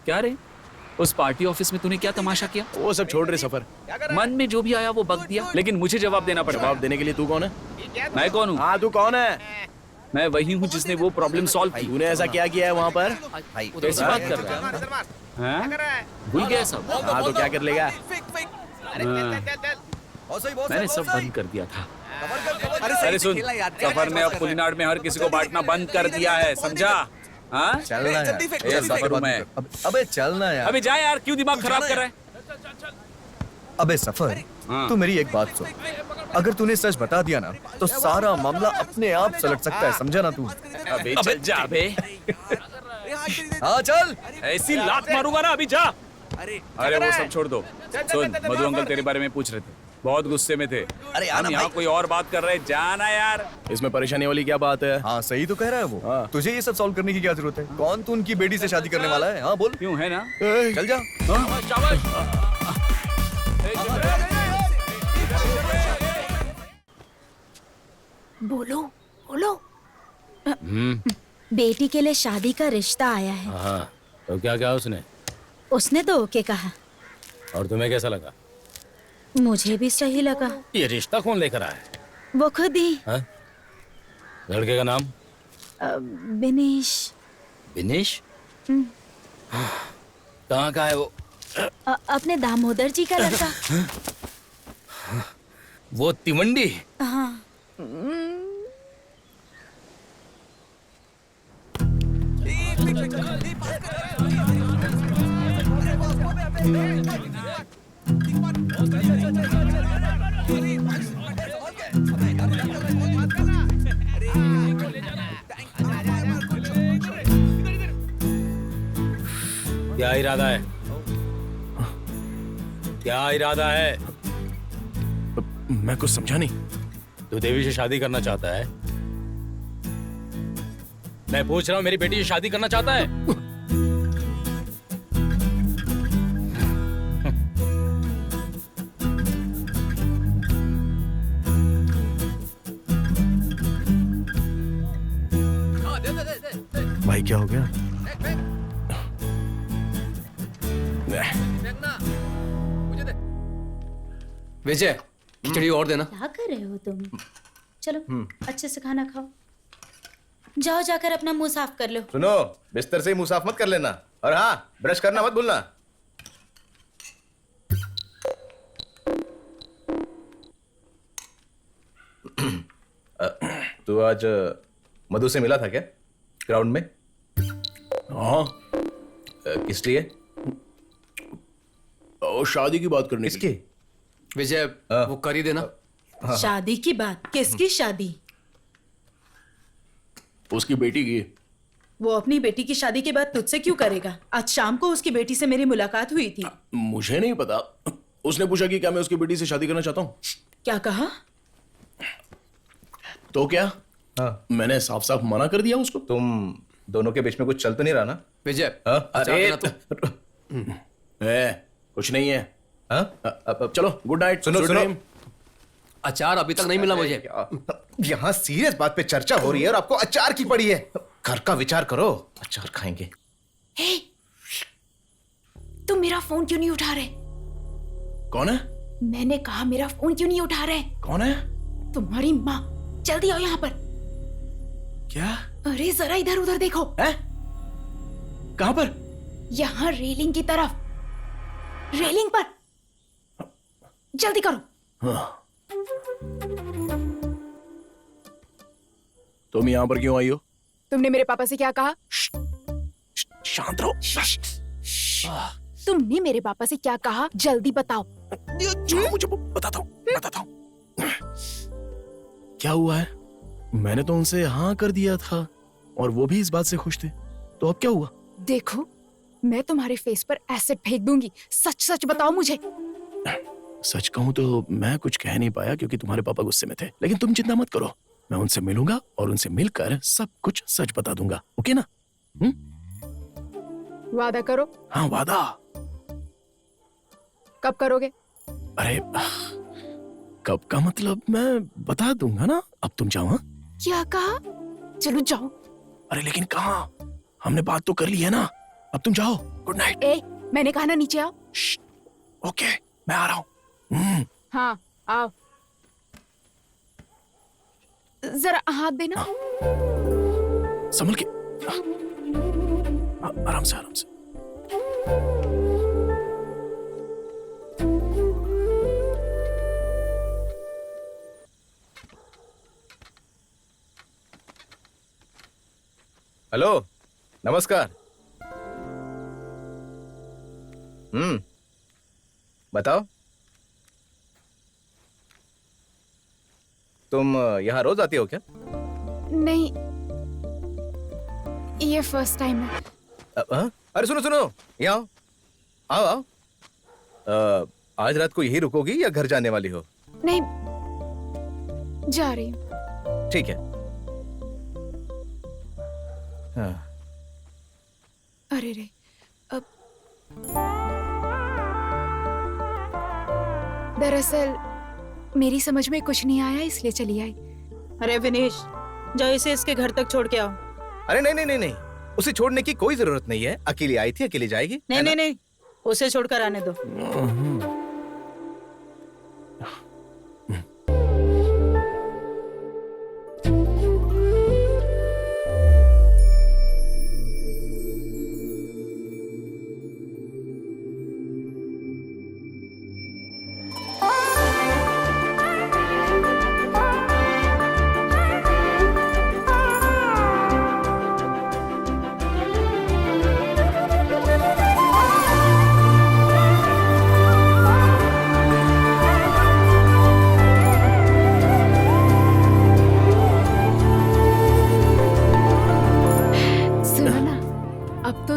क्या रे, उस पार्टी ऑफिस में तूने क्या तमाशा किया? वो सब छोड़ रहे सफर। मन में जो भी आया वो बक दिया, लेकिन मुझे जवाब देना पड़ेगा। जवाब देने के लिए तू कौन है? मैं कौन हूँ? हाँ, तू कौन है? मैं वही हूँ जिसने वो प्रॉब्लम सॉल्व की। तूने ऐसा क्या किया है वहाँ पर? कैसी बात कर रहा है? हाँ? भूल गया सब? हाँ, तो क्या कर लेगा? मैंने सब बंद कर दिया था। अरे सुन, सफर ने अब पुलिनाड में हर किसी को बांटना बंद कर दिया है, समझा? हाँ? चलना यार। ए, सफर हूँ मैं। अबे चलना यार। अबे जा यार, क्यों दिमाग खराब कर रहा है? अबे सफर, हाँ। तू मेरी एक बात सुन। अगर तूने सच बता दिया ना तो सारा मामला अपने आप सलट सकता है, समझा ना तू? अबे चल जा बे। हाँ चल। ऐसी लात मारूंगा ना, अभी जा। अरे वो सब छोड़ दो। सुन, मधु अंकल तेरे बारे में पूछ रहे थे, बहुत गुस्से में थे। अरे हम यहाँ कोई और बात कर रहे, जाना यार। इसमें परेशानी वाली क्या बात है? हाँ सही तो कह रहा है वो। हाँ। तुझे ये सब सॉल्व करने की क्या जरूरत है? कौन तू उनकी बेटी से शादी करने वाला है? हाँ बोल। क्यों है ना? चल जा। बोलो बोलो। बेटी के लिए शादी का रिश्ता आया है। हाँ, तो क्या क्या उसने? उसने तो ओके कहा। और तुम्हें कैसा लगा? मुझे भी सही लगा। ये रिश्ता कौन लेकर आया है? वो खुद ही। हाँ? लड़के का नाम? बिनीश। विनेश? कहाँ का है वो? अपने दामोदर जी का लड़का। वो तिवंडी? हाँ। क्या इरादा है? क्या इरादा है? मैं कुछ समझा नहीं। तू देवी से शादी करना चाहता है? मैं पूछ रहा हूँ, मेरी बेटी से शादी करना चाहता है? भाई क्या हो गया? विजय, खिचड़ी और देना। क्या कर रहे हो तुम? चलो अच्छे से खाना खाओ। जाओ जाकर अपना मुंह साफ कर लो। सुनो, बिस्तर से ही मुंह साफ मत कर लेना, और हाँ, ब्रश करना मत भूलना। तू आज मधु से मिला था क्या ग्राउंड में? हाँ। किस लिए? शादी की बात करनी। किसकी? विजय, वो कर ही देना। शादी की बात? किसकी शादी? उसकी बेटी की। वो अपनी बेटी की शादी के बाद तुझसे क्यों करेगा? आज शाम को उसकी बेटी से मेरी मुलाकात हुई थी। मुझे नहीं पता। उसने पूछा कि क्या मैं उसकी बेटी से शादी करना चाहता हूँ। क्या कहा? तो क्या? मैंने साफ साफ मना कर दिया उसको। तुम दोनों के बीच में कुछ चल तो नहीं रहा ना? विजय, अरे कुछ नहीं है। चलो गुड नाइट। सुनो। अचार अभी तक नहीं मिला मुझे। यहाँ सीरियस बात पे चर्चा हो रही है और आपको अचार की पड़ी है। घर का विचार करो, अचार खाएंगे। हे, तुम मेरा फोन क्यों नहीं उठा रहे? कौन है? मैंने कहा मेरा फोन क्यों नहीं उठा रहे? कौन है? तुम्हारी माँ। जल्दी आओ यहाँ पर। क्या? अरे जरा इधर उधर देखो। है? कहाँ पर? यहाँ रेलिंग की तरफ। रेलिंग पर। जल्दी करो। हाँ। तुम यहाँ पर क्यों आई हो? तुमने मेरे पापा से क्या कहा? शांत रहो। तुमने मेरे पापा से क्या कहा? जल्दी बताओ। मुझे बताता हूँ। क्या हुआ है? मैंने तो उनसे हाँ कर दिया था और वो भी इस बात से खुश थे। तो अब क्या हुआ? देखो, मैं तुम्हारे फेस पर एसिड फेंक दूंगी। सच सच बताओ मुझे। सच कहूँ तो मैं कुछ कह नहीं पाया क्योंकि तुम्हारे पापा गुस्से में थे। लेकिन तुम चिंता मत करो, मैं उनसे मिलूंगा और उनसे मिलकर सब कुछ सच बता दूंगा। ओके ना? वादा करो। हाँ वादा। कब करोगे? अरे कब का मतलब मैं बता दूंगा ना। अब तुम जाओ। हाँ? क्या कहा? चलो जाओ। अरे लेकिन कहाँ? हमने बात तो कर ली है ना। अब तुम जाओ। Good night. मैंने कहा ना नीचे आओ। ओके, मैं आ रहा हूँ। हाँ आओ। जरा हाथ देना। संभल के। आराम से आराम से। हेलो, नमस्कार। बताओ। तुम यहाँ रोज आती हो क्या? नहीं, ये फर्स्ट टाइम है। अरे सुनो, यहाँ आओ। आओ। आज रात को यही रुकोगी या घर जाने वाली हो? नहीं, जा रही हूँ। ठीक है। हाँ। अरे रे, अब दरअसल मेरी समझ में कुछ नहीं आया इसलिए चली आई। अरे विनेश, जाओ इसे इसके घर तक छोड़ के आओ। अरे नहीं, उसे छोड़ने की कोई जरूरत नहीं है। अकेली आई थी, अकेली जाएगी। नहीं, उसे छोड़कर आने दो।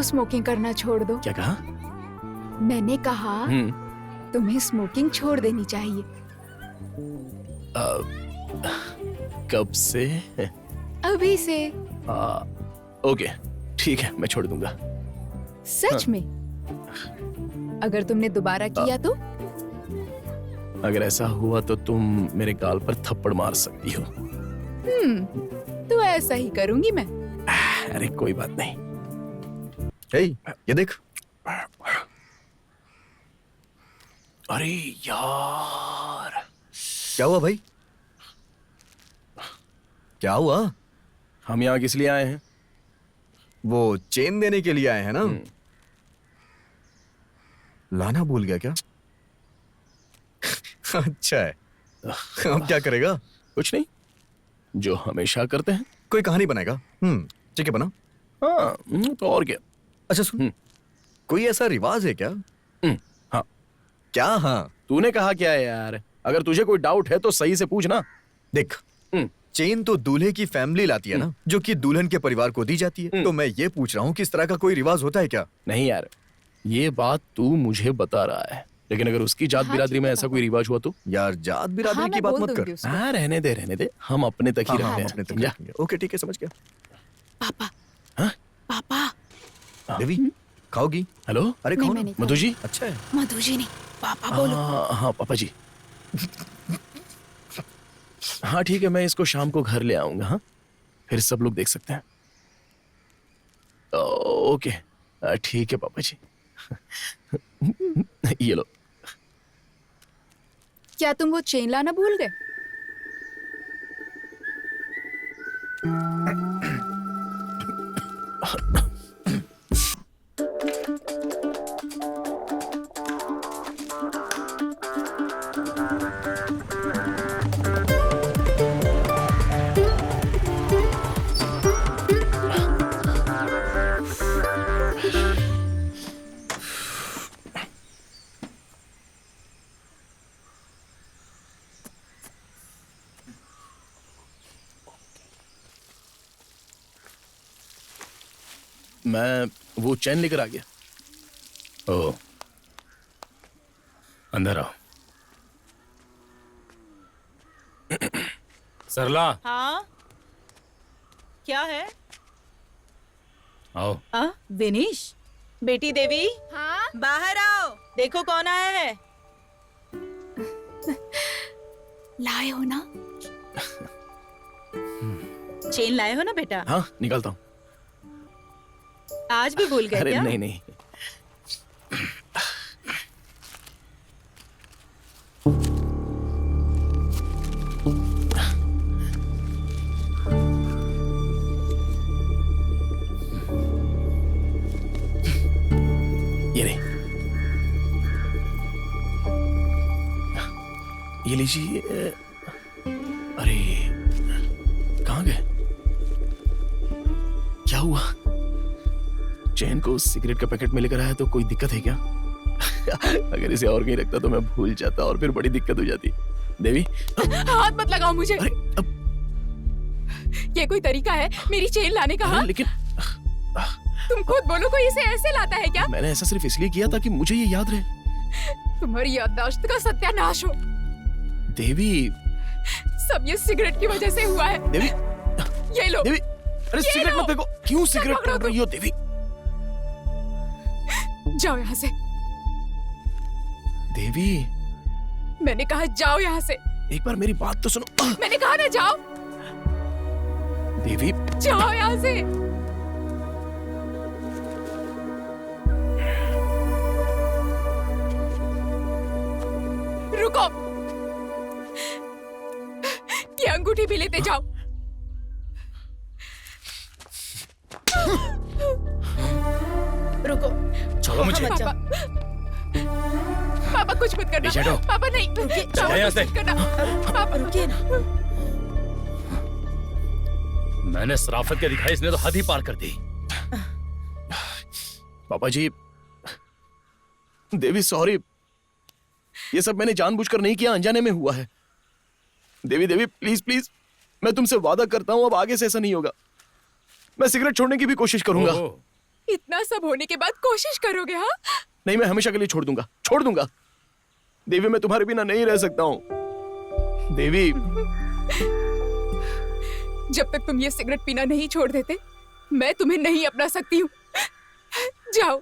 स्मोकिंग करना छोड़ दो। क्या कहा? मैंने कहा तुम्हें स्मोकिंग छोड़ देनी चाहिए। कब से? अभी से। ओके, ठीक है, मैं छोड़ दूंगा। सच में? अगर तुमने दोबारा किया तो? अगर ऐसा हुआ तो तुम मेरे गाल पर थप्पड़ मार सकती हो। तो ऐसा ही करूंगी मैं। अरे कोई बात नहीं। ये देख। अरे यार, क्या हुआ भाई? क्या हुआ? हम यहाँ किस लिए आए हैं? वो चेन देने के लिए आए हैं ना? लाना भूल गया क्या? अच्छा है। अब क्या करेगा? कुछ नहीं, जो हमेशा करते हैं। कोई कहानी बनाएगा? ठीक है, बना। हाँ, तो और क्या। अच्छा सुन, कोई ऐसा रिवाज है क्या? हाँ। क्या? हाँ, तूने कहा क्या है यार? अगर तुझे कोई डाउट है तो सही से पूछ ना। देख, चेन तो दूल्हे की फैमिली लाती है ना, जो कि दुल्हन के परिवार को दी जाती है। तो मैं ये पूछ रहा हूँ कि इस तरह का कोई रिवाज होता है क्या? नहीं यार, ये बात तू मुझे बता रहा है, लेकिन अगर उसकी जात बिरादरी में ऐसा कोई रिवाज हुआ तो? यार जात बिरादरी की बात मत कर। हाँ रहने दे, हम अपने तक ही रहते हैं। अपने तक रखेंगे। ओके ठीक है, समझ गया। पापा। हाँ? पापा। देवी खाओगी? हेलो। अरे खाओ ना। मधु जी। अच्छा है। मधु जी नहीं, पापा बोलो। हाँ पापा जी। हाँ ठीक है, मैं इसको शाम को घर ले आऊंगा। हाँ, फिर सब लोग देख सकते हैं। ओके ठीक है पापा जी। ये लो। क्या तुम वो चेन लाना भूल गए? मैं वो चैन लेकर आ गया। ओ, अंदर आओ। सरला, हाँ क्या है? आओ। विनीश, बेटी देवी, हाँ? बाहर आओ, देखो कौन आया है। लाए हो ना? चेन लाए हो ना बेटा? हाँ निकालता हूँ। आज भी भूल गए अरे क्या? नहीं। ये रही। ये लीजिए। अरे कहाँ गए? क्या हुआ? चैन को सिगरेट का पैकेट में लेकर आया तो कोई दिक्कत है क्या? अगर इसे और कहीं रखता तो मैं भूल जाता और फिर बड़ी दिक्कत हो जाती। देवी हाथ मत लगाओ मुझे। अरे ये कोई तरीका है मेरी चेन लाने का? हाँ? लेकिन तुम खुद बोलो, कोई इसे ऐसे लाता है क्या? मैंने ऐसा सिर्फ इसलिए किया ताकि मुझे ये याद रहे। तुम्हारी याददाश्त का सत्यानाश हो। देवी सब ये सिगरेट की वजह से हुआ है। देवी ये लो। देवी अरे सिगरेट मत फेंको। क्यों सिगरेट पकड़ रही हो देवी? जाओ यहाँ से। देवी मैंने कहा जाओ यहाँ से। एक बार मेरी बात तो सुनो। मैंने कहा ना जाओ। देवी जाओ यहाँ से। रुको, ये अंगूठी भी लेते जाओ। रुको, छोड़ो मुझे। मत जाओ। पापा कुछ मत करना। पीछे हटो। पापा नहीं। चलो यहाँ से। कुछ मत करना। पापा रुकिए ना। मैंने शराफत के दिखाई, इसने तो हद ही पार कर दी। पापा जी, देवी सॉरी, ये सब मैंने जानबूझकर नहीं किया, अनजाने में हुआ है। देवी देवी प्लीज प्लीज, मैं तुमसे वादा करता हूं अब आगे से ऐसा नहीं होगा। मैं सिगरेट छोड़ने की भी कोशिश करूंगा। इतना सब होने के बाद कोशिश करोगे? हाँ नहीं, मैं हमेशा के लिए छोड़ दूंगा। देवी मैं तुम्हारे बिना नहीं रह सकता हूं। देवी जब तक तुम ये सिगरेट पीना नहीं छोड़ देते, मैं तुम्हें नहीं अपना सकती हूँ। जाओ।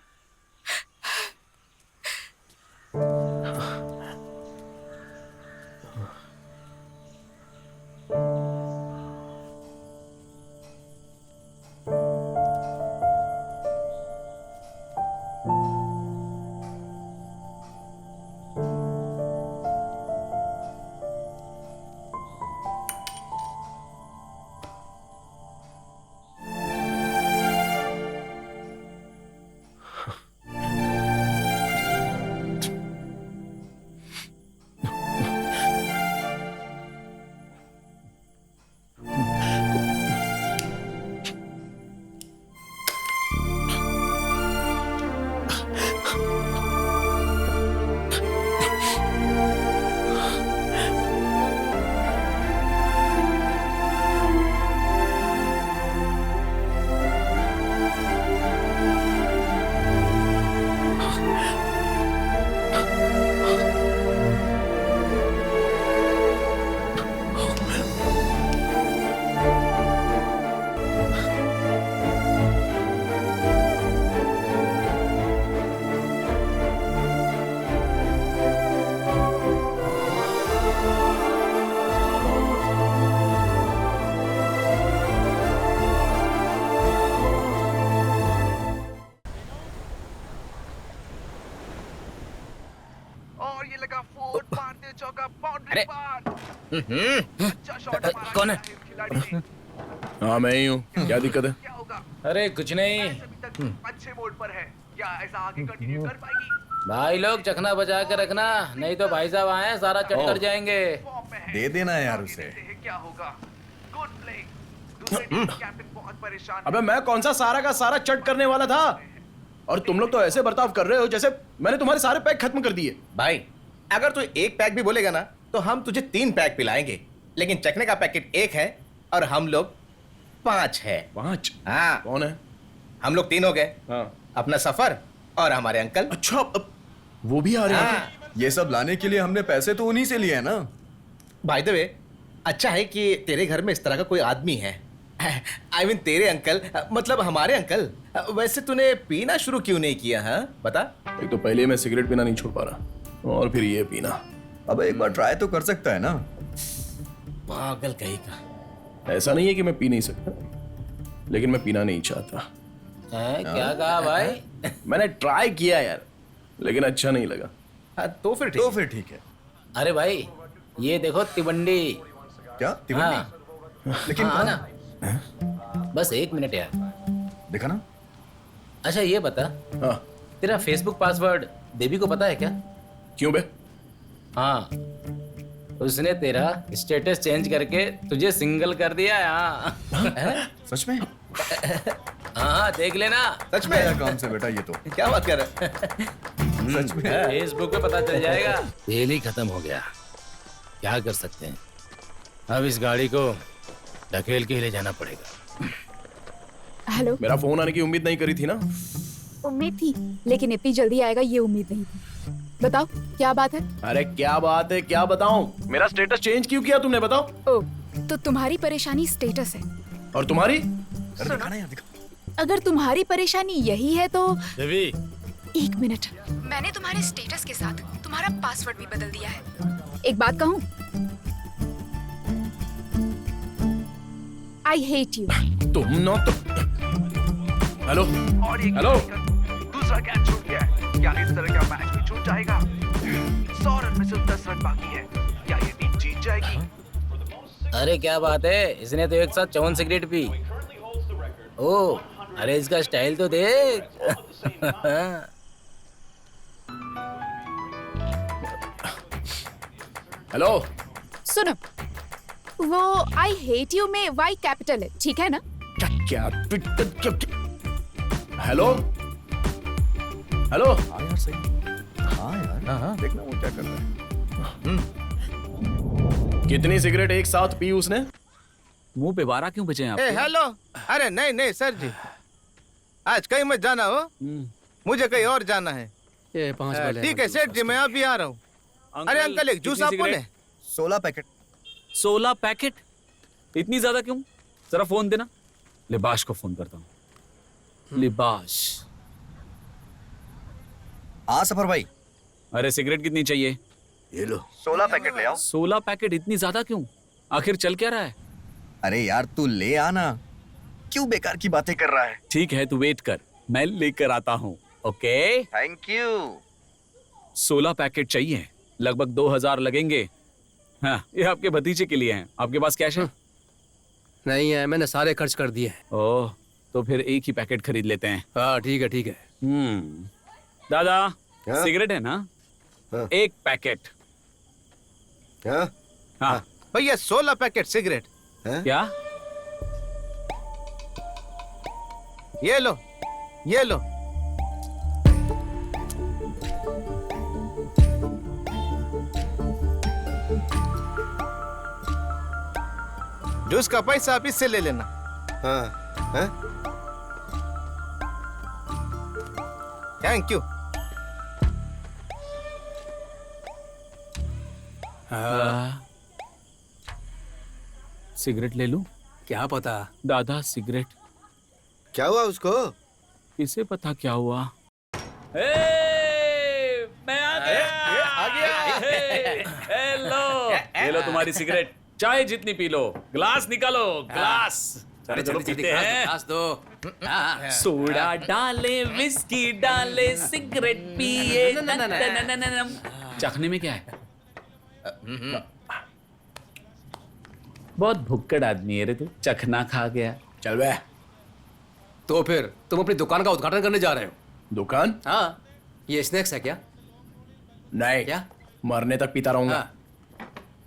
अरे कौन है? हाँ मैं ही हूँ, क्या दिक्कत है? अरे कुछ नहीं। अच्छे मोड पर है, क्या ऐसा आगे कंटिन्यू कर पाएगी? भाई लोग चखना बचा के रखना, नहीं तो भाई साहब आए सारा चट कर जाएंगे। दे देना यार उसे। क्या होगा? Good play. दूसरे टीम के कैप्टन बहुत परेशान अबे मैं कौन सा सारा का सारा चट करने वाला था? और तुम लोग तो ऐसे बर्ताव कर रहे हो जैसे मैंने तुम्हारे सारे पैक खत्म कर दिए। भाई अगर तू एक पैक भी बोलेगा ना तो हम तुझे 3 पैक पिलाएंगे, लेकिन चखने का पैकेट 1 है और हम लोग 5 है। 5? हाँ। कौन है? हम लोग 3 हो गए। हाँ। अपना सफर और हमारे अंकल। अच्छा वो भी आ रहे हैं? हाँ। ये सब लाने के लिए हमने पैसे तो उन्हीं से लिए हैं ना। बाय द वे, अच्छा है कि तेरे घर में इस तरह का कोई आदमी है। आई मीन तेरे अंकल, मतलब हमारे अंकल। वैसे तूने पीना शुरू क्यों नहीं किया? हाँ बता। एक तो पहले मैं सिगरेट पीना नहीं छोड़ पा रहा और फिर ये पीना। अब एक बार ट्राई तो कर सकता है ना। पागल कहीं का। ऐसा नहीं है कि मैं पी नहीं सकता, लेकिन मैं पीना नहीं चाहता। क्या कहा भाई? मैंने ट्राई किया यार, लेकिन अच्छा नहीं लगा। हाँ, तो फिर ठीक है। अरे भाई ये देखो तिवंडी। क्या तिवंडी? लेकिन हाँ कहाँ? ना, बस 1 मिनट यार। देखा ना। अच्छा ये बता, हाँ। तेरा फेसबुक पासवर्ड देवी को पता है क्या? क्यों बे? हाँ, उसने तेरा स्टेटस चेंज करके तुझे सिंगल कर दिया है। हाँ सच में? हाँ देख लेना। सच में? नया काम से बेटा ये तो। क्या बात कर रहा है? सच में? फेसबुक पे पता चल जाएगा। तेल ही खत्म हो गया, क्या कर सकते हैं? अब इस गाड़ी को ढकेल के ही ले जाना पड़ेगा। हेलो। मेरा फोन आने की उम्मीद नहीं करी थी ना? उम्मीद थी, लेकिन इतनी जल्दी आएगा ये उम्मीद नहीं थी। बताओ क्या बात है? अरे क्या बात है, क्या बताऊं? मेरा स्टेटस चेंज क्यों किया तुमने, बताओ? ओ, तो तुम्हारी परेशानी स्टेटस है और तुम्हारी? अगर तुम्हारी परेशानी यही है तो देवी 1 मिनट, मैंने तुम्हारे स्टेटस के साथ तुम्हारा पासवर्ड भी बदल दिया है। एक बात कहूँ, आई हेट यू। तुम ना तो। Hello hello. दूसरा कैच छूट गया है। क्या इस तरह का मैच भी छूट जाएगा? 100 रन में सिर्फ 10 रन बाकी है। क्या ये टीम जीत जाएगी? अरे क्या बात है, इसने तो एक साथ 54 सिगरेट पी। ओ अरे इसका स्टाइल तो देख। हेलो। सुनो, वो आई हेट यू में वाई कैपिटल है, ठीक है ना? क्या? Hello hello. हाँ यार सही। हाँ यार। हाँ देखना वो क्या कर रहा है। कितनी सिगरेट एक साथ पी उसने? मुंह पे 12 क्यों बचे हैं आप? हेलो। अरे नहीं नहीं सर जी, आज कहीं मत जाना हो, मुझे कहीं और जाना है। ये 5 वाले ठीक है सेठ जी, मैं अभी आ रहा हूँ। अरे अंकल एक जूस आपको ले। 16 पैकेट। 16 पैकेट? इतनी ज्यादा क्यों? जरा फोन देना। लिबाश को फोन करता हूँ। लिबाश। हाँ सफर भाई। अरे सिगरेट कितनी चाहिए? ये लो 16 पैकेट ले आओ। 16 पैकेट इतनी ज्यादा क्यों? आखिर चल क्या रहा है? अरे यार तू ले आना, क्यों बेकार की बातें कर रहा है? ठीक है तू वेट कर, मैं लेकर आता हूँ। Okay thank you. 16 पैकेट चाहिए, लगभग 2000 लगेंगे। हाँ ये आपके भतीजे के लिए हैं। आपके पास कैश है? नहीं है, मैंने सारे खर्च कर दिए। ओह तो फिर एक ही पैकेट खरीद लेते हैं। हाँ ठीक है ठीक है। दादा हाँ? सिगरेट है ना? हाँ? 1 पैकेट। हाँ? हाँ भैया 16 पैकेट सिगरेट। क्या? ये लो ये लो। जूस का पैसा आप इससे ले लेना। हाँ? हाँ? Thank you. सिगरेट ले लूं? क्या पता। दादा सिगरेट। क्या हुआ उसको? किसे पता क्या हुआ? मैं आ गया। हेलो, ये लो तुम्हारी सिगरेट। चाय जितनी पी लो, ग्लास निकालो, ग्लास। अरे चलो जल्दी पीते हैं। ग्लास दो। सोडा डाले, विस्की डाले, सिगरेट पिए। चखने में क्या है? बहुत भुक्कड़ आदमी है रे तू, चखना खा गया। चल बे। तो फिर तुम अपनी दुकान का उद्घाटन करने जा रहे हो? दुकान? हाँ, ये स्नैक्स है क्या? नहीं। क्या? मरने तक पीता रहूंगा। हाँ।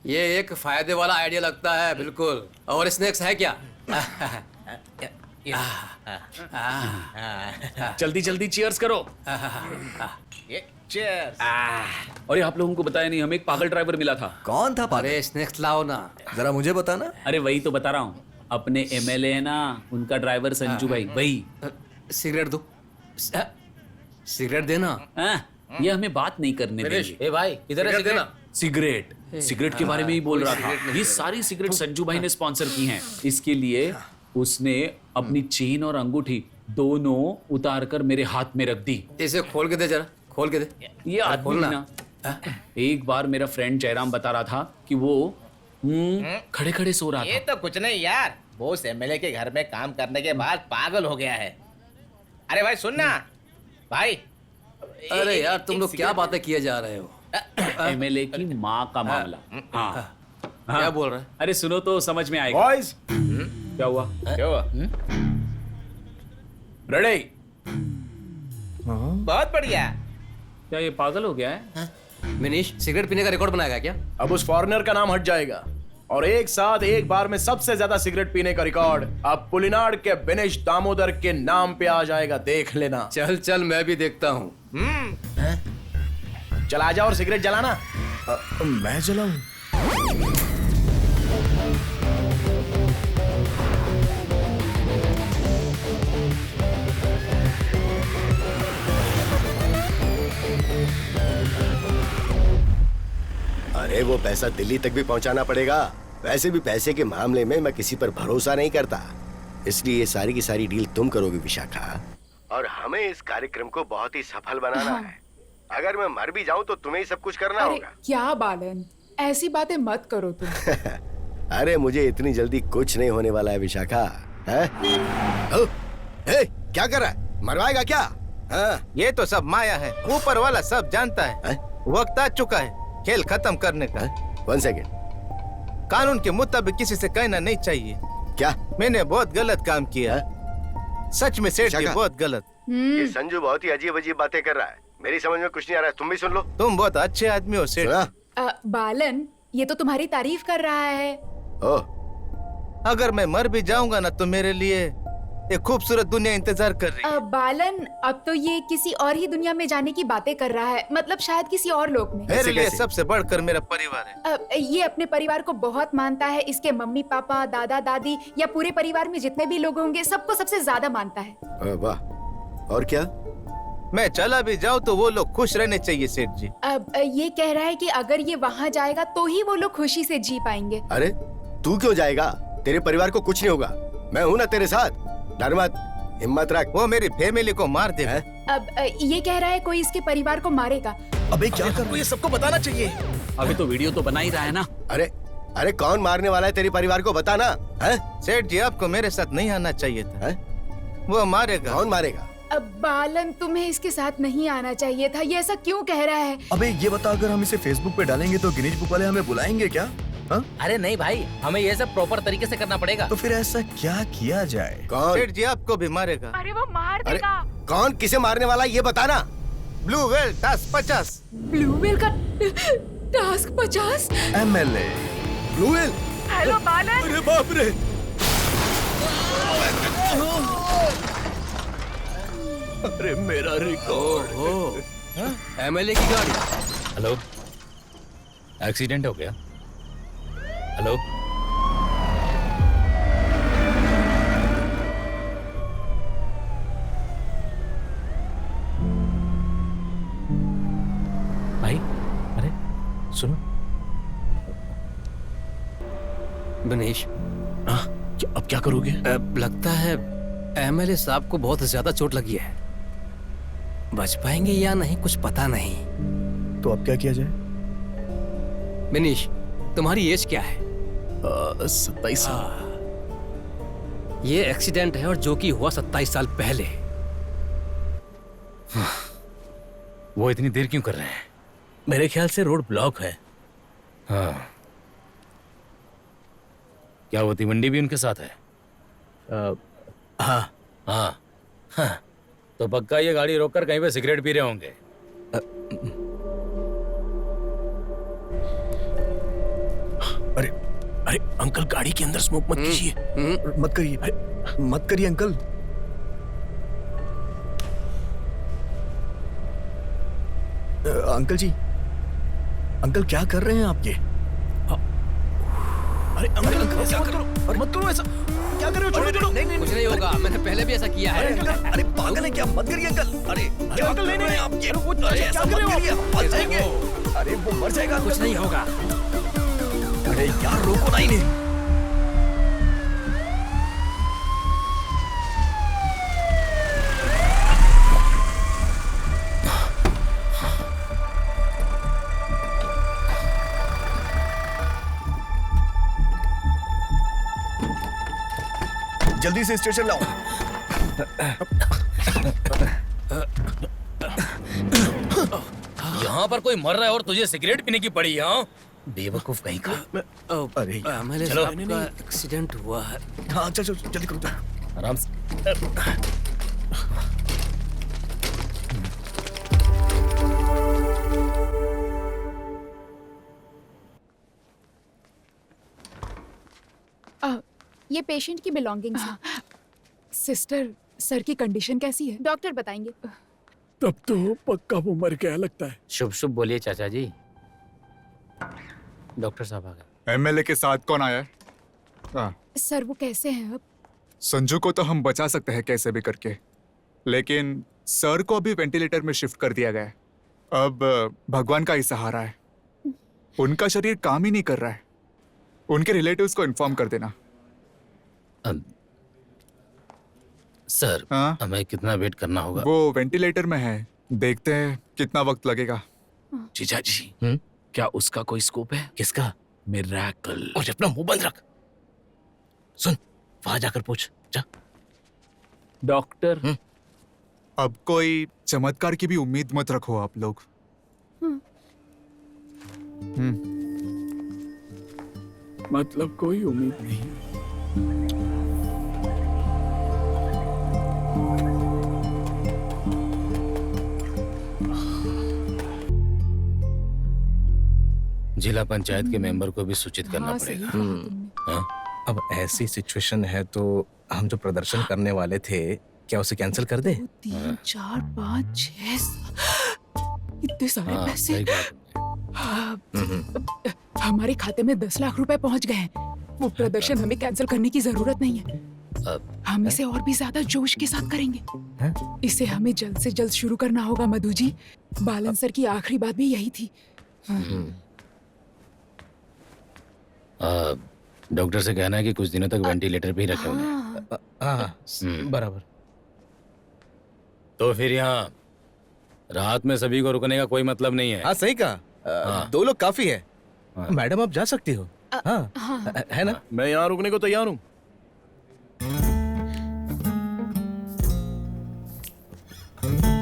ये एक फायदे वाला आइडिया लगता है, बिल्कुल। और स्नैक्स है क्या? जल्दी जल्दी चीयर्स करो। ये cheers। और ये आप लोगों को बताया नहीं, हमें एक पागल ड्राइवर मिला था। कौन था पागल? अरे स्नैक्स लाओ ना। जरा मुझे बताना। अरे वही तो बता रहा हूँ, अपने एमएलए है ना, उनका ड्राइवर संजू भाई, वही। सिगरेट दो। सिगरेट देना। ये हमें बात नहीं करने देंगे। ए भाई इधर ऐसे देना। सिगरेट सिगरेट के बारे में ही बोल रहा था। ये सारी सिगरेट संजू भाई ने स्पॉन्सर की हैं। इसके लिए उसने अपनी चेन और अंगूठी दोनों उतार कर मेरे हाथ में रख दी। इसे खोल के दे जरा, खोल के दे। ये आदमी ना, एक बार मेरा फ्रेंड जयराम बता रहा था कि वो खड़े खड़े सो रहा ये था। तो कुछ नहीं यार, बोस एमएलए के घर में काम करने के बाद पागल हो गया है। अरे भाई सुन ना भाई। अरे यार तुम लोग क्या बातें किए जा रहे हो? एमएलए की माँ का मामला। हाँ क्या बोल रहे हैं? अरे सुनो तो समझ में आएगा। बॉयज, क्या हुआ? क्या हुआ? रेडी? बहुत बढ़िया। क्या ये पागल हो गया है? मिनीश, सिगरेट पीने का रिकॉर्ड बनाएगा क्या? अब उस फॉरेनर का नाम हट जाएगा और एक साथ एक बार में सबसे ज्यादा सिगरेट पीने का रिकॉर्ड अब पुलिनाड के बिनेश दामोदर के नाम पे आ जाएगा, देख लेना। चल चल, मैं भी देखता हूँ। चल आ जा और सिगरेट जलाना। मैं जलाऊं? अरे वो पैसा दिल्ली तक भी पहुंचाना पड़ेगा। वैसे भी पैसे के मामले में मैं किसी पर भरोसा नहीं करता, इसलिए ये सारी की सारी डील तुम करोगे विशाखा, और हमें इस कार्यक्रम को बहुत ही सफल बनाना है। अगर मैं मर भी जाऊं तो तुम्हें ही सब कुछ करना अरे होगा। क्या बालन, ऐसी बातें मत करो तुम। अरे मुझे इतनी जल्दी कुछ नहीं होने वाला है विशाखा। क्या कर रहा है? मरवाएगा क्या? ये तो सब माया है, ऊपर वाला सब जानता है। वक्त आ चुका है खेल खत्म करने का। 1 सेकेंड। कानून के मुताबिक किसी से कहना नहीं चाहिए। क्या? मैंने बहुत गलत काम किया। सच में सेठ जी, बहुत गलत। ये संजू बहुत ही अजीब अजीब बातें कर रहा है, मेरी समझ में कुछ नहीं आ रहा है। तुम भी सुन लो। तुम बहुत अच्छे आदमी हो सेठ। बालन, ये तो तुम्हारी तारीफ कर रहा है। अगर मैं मर भी जाऊंगा ना तो मेरे लिए एक खूबसूरत दुनिया इंतजार कर रही है। बालन, अब तो ये किसी और ही दुनिया में जाने की बातें कर रहा है, मतलब शायद किसी और लोक में। मेरे लिए सबसे बढ़कर मेरा परिवार है। ये अपने परिवार को बहुत मानता है। इसके मम्मी पापा, दादा दादी या पूरे परिवार में जितने भी लोग होंगे सबको सबसे ज्यादा मानता है। वाह, और क्या? मैं चला भी जाऊँ तो वो लोग खुश रहने चाहिए सेठ जी। अब ये कह रहा है कि अगर ये वहाँ जाएगा तो ही वो लोग खुशी से जी पाएंगे। अरे तू क्यों जाएगा? तेरे परिवार को कुछ नहीं होगा, मैं हूँ ना तेरे साथ। डर मत, हिम्मत रख। वो मेरी फैमिली को मार देगा। अब ये कह रहा है कोई इसके परिवार को मारेगा। अबे क्या कर? ये सबको बताना चाहिए। अभी तो वीडियो तो बना ही रहा है ना। अरे कौन मारने वाला है तेरे परिवार को, बता ना। सेठ जी, आपको मेरे साथ नहीं आना चाहिए था। वो मारेगा। कौन मारेगा? अब बालन, तुम्हें इसके साथ नहीं आना चाहिए था। ये ऐसा क्यों कह रहा है? अबे ये बता, अगर हम इसे फेसबुक पे डालेंगे तो गिनीज बुक वाले हमें बुलाएंगे क्या? अरे नहीं भाई, हमें ये सब प्रॉपर तरीके से करना पड़ेगा। तो फिर ऐसा क्या किया जाए? कौन? सेठ जी आपको भी मारेगा। अरे वो मार देगा। कौन किसे मारने वाला है ये बताना। Blue whale task 50। Blue whale का task 50? MLA blue whale. Hello Balan. अरे बाप रे। अरे मेरा रिकॉर्ड। एमएलए की गाड़ी। हेलो, एक्सीडेंट हो गया? हेलो, भाई अरे सुनो। बनीश, अब क्या करोगे? लगता है एमएलए साहब को बहुत ज्यादा चोट लगी है। बच पाएंगे या नहीं कुछ पता नहीं। तो अब क्या किया जाए? बनीश, तुम्हारी एज क्या है? 27 साल। ये एक्सीडेंट है और जो कि हुआ 27 साल पहले। वो इतनी देर क्यों कर रहे हैं? मेरे ख्याल से रोड ब्लॉक है। हाँ, क्या वो तिवंडी भी उनके साथ है? हाँ। हाँ हाँ, तो पक्का ये गाड़ी रोककर कहीं पे सिगरेट पी रहे होंगे। अरे अरे अंकल, गाड़ी के अंदर स्मोक मत कीजिए। मत करिए, अरे मत करिए अंकल। अंकल जी, अंकल क्या कर रहे हैं आप ये? अरे अंकल ऐसा करो, अरे मत करो ऐसा, क्या कर रहे हो? छोड़ो छोड़ो। नहीं कुछ नहीं होगा, मैंने पहले भी ऐसा किया है। अरे पागल है क्या? मत करिए अंकल। अरे क्या अंकल, कर रहे हैं आप ये? अरे ऐसा क्या कर मत रहे हो? करिए, मर जाएंगे। अरे वो मर जाएगा। कुछ नहीं होगा। अरे यार रोको ना इन्हें। जल्दी से स्टेशन लाओ। यहाँ पर कोई मर रहा है और तुझे सिगरेट पीने की पड़ी? यहाँ बेवकूफ कहीं का। अरे चलो। एक्सीडेंट हुआ है। हाँ चल चल जल्दी करो। आराम से। ये पेशेंट की बिलोंगिंग्स हैं। सिस्टर, सर की कंडीशन कैसी है? डॉक्टर बताएंगे। तब तो पक्का वो मर गया लगता है। शुभ शुभ बोलिए चाचा जी। डॉक्टर साहब आ गए। एमएलए के साथ कौन आया है? सर वो कैसे हैं अब? संजू को तो हम बचा सकते हैं कैसे भी करके, लेकिन सर को अभी वेंटिलेटर में शिफ्ट कर दिया गया है। अब भगवान का ही सहारा है। उनका शरीर काम ही नहीं कर रहा है। उनके रिलेटिव्स को इन्फॉर्म कर देना। सर, हमें कितना वेट करना होगा? वो वेंटिलेटर में है, देखते हैं कितना वक्त लगेगा। जीजा जी, क्या उसका कोई स्कोप है? किसका? मिरेकल। और अपना मुंह बंद रख। सुन, वहां जाकर पूछ जा। डॉक्टर, अब कोई चमत्कार की भी उम्मीद मत रखो आप लोग। मतलब कोई उम्मीद नहीं। जिला पंचायत के मेंबर को भी सूचित करना पड़ेगा। हाँ? अब ऐसी सिचुएशन है तो हम जो प्रदर्शन करने वाले थे, क्या उसे कैंसिल कर दे? 3, 4, 5, 6 इतने सारे पैसे। सही कहा तुमने। हमारे खाते में 10 लाख रुपए पहुंच गए हैं। वो प्रदर्शन हमें कैंसिल करने की जरूरत नहीं है। हम इसे और भी ज्यादा जोश के साथ करेंगे। इसे हमें जल्द से जल्द शुरू करना होगा मधु जी। बालन सर की आखिरी बात भी यही थी। डॉक्टर से कहना है कि कुछ दिनों तक वेंटिलेटर पे ही रखे उन्हें। बराबर। तो फिर यहाँ रात में सभी को रुकने का कोई मतलब नहीं है। हाँ सही कहा। 2 लोग काफी है। मैडम आप जा सकती हो। हाँ है ना? मैं यहाँ रुकने को तैयार हूँ।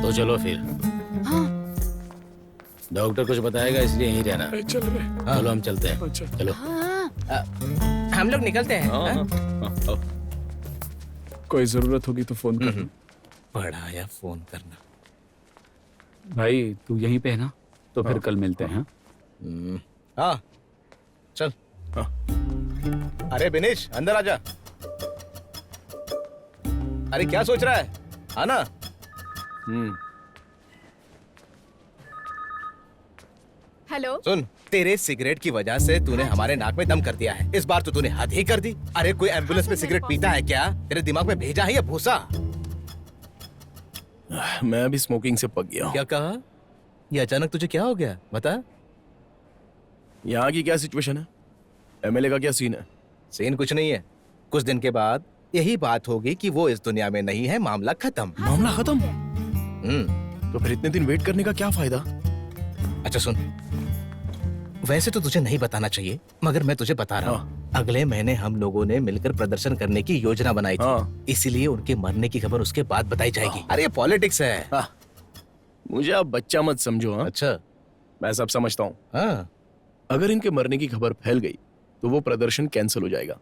तो चलो फिर। डॉक्टर कुछ बताएगा इसलिए यहीं रहना। चल रहे। चलो हम चलते हैं। चलो। हम लोग निकलते हैं। कोई जरूरत होगी तो फोन करना। बड़ा या फोन करना। भाई तू यहीं पे है ना? तो फिर कल मिलते हैं। हाँ चल। अरे बिनेश अंदर आजा। अरे क्या सोच रहा है? आना। हेलो। सुन, तेरे सिगरेट की वजह से तूने हमारे नाक में दम कर दिया है। इस बार तो तूने हद ही कर दी। अरे कोई एम्बुलेंस में सिगरेट पीता है क्या? तेरे दिमाग में भेजा है या भूसा? मैं अभी स्मोकिंग से पक गया हूँ। क्या कहा? ये अचानक तुझे क्या हो गया? बता। यहाँ की क्या सिचुएशन है? एमएलए का क्या सीन है? सीन कुछ नहीं है। कुछ दिन के बाद यही बात होगी कि वो इस दुनिया में नहीं है। मामला खत्म। मामला खत्म? तो फिर इतने दिन वेट करने का क्या फायदा? अच्छा सुन, वैसे तो तुझे नहीं बताना चाहिए, मगर मैं तुझे बता रहा हूँ। अगले महीने हम लोगों ने मिलकर प्रदर्शन करने की योजना बनाई थी। इसीलिए उनके मरने की खबर उसके बाद बताई जाएगी। अरे ये पॉलिटिक्स है। मुझे आप बच्चा मत समझो। अच्छा, मैं सब समझता हूँ। अगर इनके मरने की खबर फैल गई तो वो प्रदर्शन कैंसिल हो जाएगा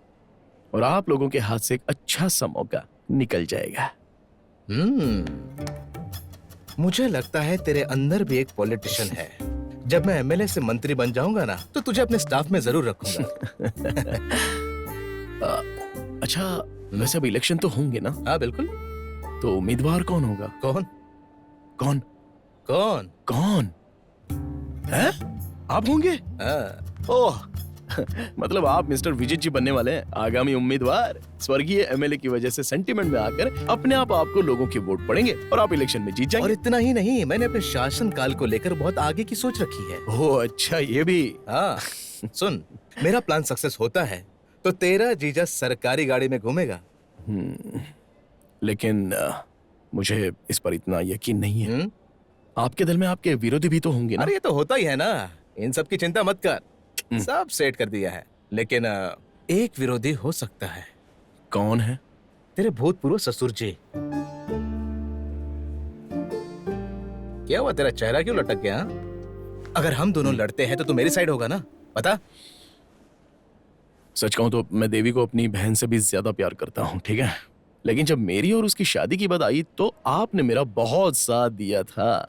और आप लोगों के हाथ से एक अच्छा सा मौका निकल जाएगा। मुझे लगता है तेरे अंदर भी एक पॉलिटिशियन है। जब मैं एमएलए से मंत्री बन जाऊंगा ना, तो तुझे अपने स्टाफ में जरूर रखूंगा। अच्छा, वैसे अब इलेक्शन तो होंगे ना? हाँ बिल्कुल। तो उम्मीदवार कौन होगा? कौन कौन कौन कौन है? आप होंगे? ओह, मतलब आप मिस्टर विजित जी बनने वाले हैं आगामी उम्मीदवार। स्वर्गीय एमएलए की वजह से सेंटिमेंट में आकर अपने आप आपको लोगों की वोट पड़ेंगे और आप इलेक्शन में जीत जाएंगे। और इतना ही नहीं, मैंने अपने शासन काल को लेकर बहुत आगे की सोच रखी है। ओह अच्छा, ये भी। हाँ सुन, मेरा प्लान सक्सेस होता है तो तेरा जीजा सरकारी गाड़ी में घूमेगा। लेकिन मुझे इस पर इतना यकीन नहीं है। आपके दिल में आपके विरोधी भी तो होंगे ना? अरे ये तो होता ही है ना, इन सब की चिंता मत कर, सब सेट कर दिया है। लेकिन एक विरोधी हो सकता है। कौन है? तेरे भूतपूर्व ससुर जी। क्या हुआ, तेरा चेहरा क्यों लटक गया? अगर हम दोनों लड़ते हैं तो तू मेरी साइड होगा ना, बता। सच कहूं तो मैं देवी को अपनी बहन से भी ज्यादा प्यार करता हूं, ठीक है? लेकिन जब मेरी और उसकी शादी की बात आई तो आपने मेरा बहुत साथ दिया था,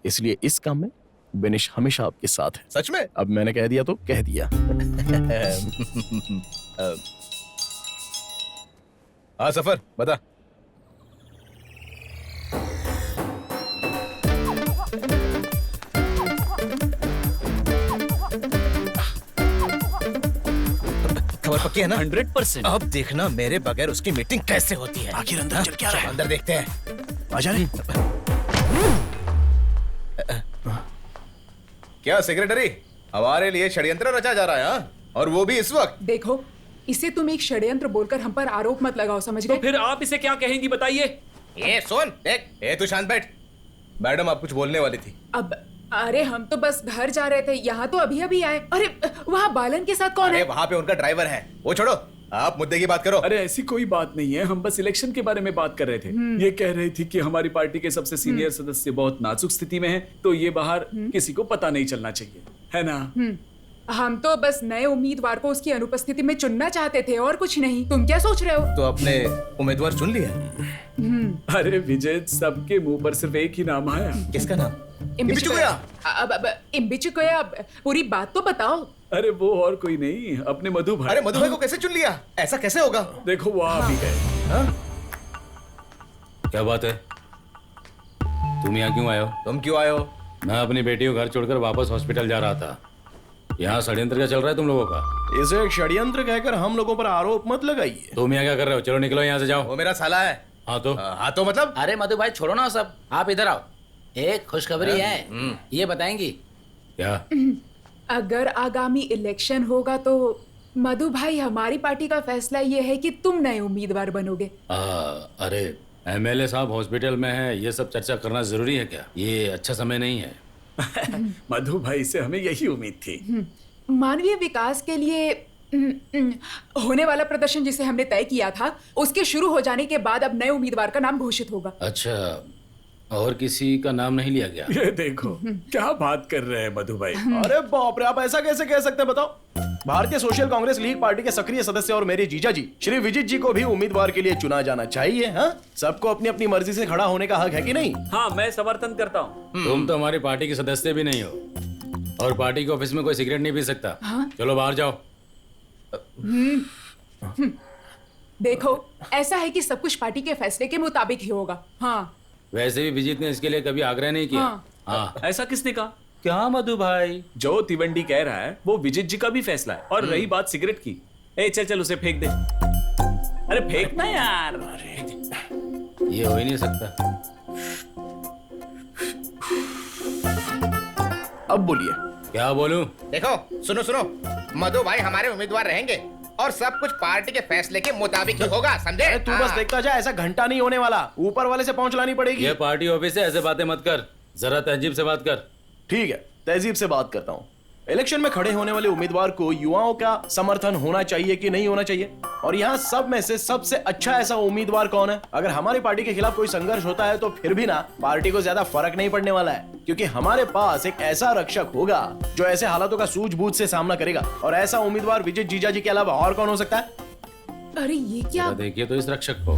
इसलिए इस काम में बेनिश हमेशा आपके साथ है। सच में? अब मैंने कह दिया तो कह दिया। हाँ सफर, बता। खबर पक्की है ना? 100%। अब देखना मेरे बगैर उसकी मीटिंग कैसे होती है। आखिर अंदर चल क्या रहा है? अंदर देखते हैं। आजा रे। क्या सेक्रेटरी, हमारे लिए षड्यंत्र रचा जा रहा है? हाँ? और वो भी इस वक्त? देखो, इसे तुम एक षड्यंत्र बोलकर हम पर आरोप मत लगाओ, समझ गए? तो फिर आप इसे क्या कहेंगी बताइए? ये सुन, देख, तू शांत बैठ। मैडम आप कुछ बोलने वाली थी। अब अरे हम तो बस घर जा रहे थे, यहाँ तो अभी अभी आए। अरे वहाँ बालन के साथ कौन है? वहाँ पे उनका ड्राइवर है, वो छोड़ो, आप मुद्दे की बात करो। अरे ऐसी कोई बात नहीं है, हम बस इलेक्शन के बारे में बात कर रहे थे। ये कह रही थी कि हमारी पार्टी के सबसे सीनियर सदस्य बहुत नाजुक स्थिति में हैं, तो ये बाहर किसी को पता नहीं चलना चाहिए, है ना? हम तो बस नए उम्मीदवार को उसकी अनुपस्थिति में चुनना चाहते थे और कुछ नहीं। तुम क्या सोच रहे हो? तो अपने उम्मीदवार चुन लिया? अरे विजय, सबके मुंह पर सिर्फ एक ही नाम आया। किसका नाम? इम्बिचुकोया। अब इम्बिचुकोया, पूरी बात तो बताओ। अरे वो और कोई नहीं, अपने मधु भाई। अरे मधु भाई को कैसे चुन लिया? ऐसा कैसे होगा? देखो वो आ भी गए। क्या बात है? तुम यहाँ क्यों आए हो? तुम क्यों आए हो? मैं अपनी बेटी को घर छोड़कर वापस हॉस्पिटल जा रहा था। यहाँ षड्यंत्र क्या चल रहा है तुम लोगों का? इसे एक षड्यंत्र कहकर हम लोगों पर आरोप मत लगाइए। तुम यहाँ क्या कर रहे हो? चलो निकलो यहाँ से, जाओ। वो मेरा साला है। हाँ तो? हाँ तो मतलब? अरे मधु भाई छोड़ो ना सब, आप इधर आओ। एक खुशखबरी है, ये बताएंगी? क्या? अगर आगामी इलेक्शन होगा तो मधु भाई, हमारी पार्टी का फैसला ये है कि तुम नए उम्मीदवार बनोगे। अरे एमएलए साहब हॉस्पिटल में है, ये सब चर्चा करना जरूरी है क्या? ये अच्छा समय नहीं है। मधु भाई से हमें यही उम्मीद थी। मानवीय विकास के लिए होने वाला प्रदर्शन जिसे हमने तय किया था, उसके शुरू हो जाने के बाद अब नए उम्मीदवार का नाम घोषित होगा। अच्छा, और किसी का नाम नहीं लिया गया? ये देखो क्या बात कर रहे हैं मधु भाई। अरे बाप रे, आप ऐसा कैसे कह सकते हैं बताओ? भारतीय सोशल कांग्रेस लीग पार्टी के सक्रिय सदस्य और मेरे जीजा जी श्री विजित जी को भी उम्मीदवार के लिए चुना जाना चाहिए। हाँ, सबको अपनी अपनी मर्जी से खड़ा होने का हक है कि नहीं? हाँ, मैं समर्थन करता हूँ। तुम तो हमारी पार्टी के सदस्य भी नहीं हो और पार्टी के ऑफिस में कोई सिगरेट नहीं पी सकता। चलो बाहर जाओ। देखो, ऐसा है कि सब कुछ पार्टी के फैसले के मुताबिक ही होगा। हाँ, वैसे भी विजित ने इसके लिए कभी आग्रह नहीं किया। हाँ। ऐसा किसने कहा? क्या मधु भाई? जो तिवंडी कह रहा है वो विजित जी का भी फैसला है। और रही बात सिगरेट की, चल चल उसे फेंक दे। अरे फेंकना यार। ये हो ही नहीं सकता। अब बोलिए। क्या बोलूं? देखो, सुनो सुनो, मधु भाई हमारे उम्मीदवार रहेंगे और सब कुछ पार्टी के फैसले के मुताबिक ही होगा, समझे? तू बस देखता जा, ऐसा घंटा नहीं होने वाला, ऊपर वाले से पहुंच लानी पड़ेगी। ये पार्टी ऑफिस है, ऐसे बातें मत कर, जरा तहजीब से बात कर। ठीक है, तहजीब से बात करता हूँ। इलेक्शन में खड़े होने वाले उम्मीदवार को युवाओं का समर्थन होना चाहिए कि नहीं होना चाहिए? और यहाँ सब में से सबसे अच्छा ऐसा उम्मीदवार कौन है? अगर हमारी पार्टी के खिलाफ कोई संघर्ष होता है तो फिर भी ना पार्टी को ज्यादा फर्क नहीं पड़ने वाला है, क्योंकि हमारे पास एक ऐसा रक्षक होगा जो ऐसे हालातों का सूझबूझ से सामना करेगा। और ऐसा उम्मीदवार विजय जीजा जी के अलावा और कौन हो सकता है? अरे ये क्या? जरा देखिए तो इस रक्षक को।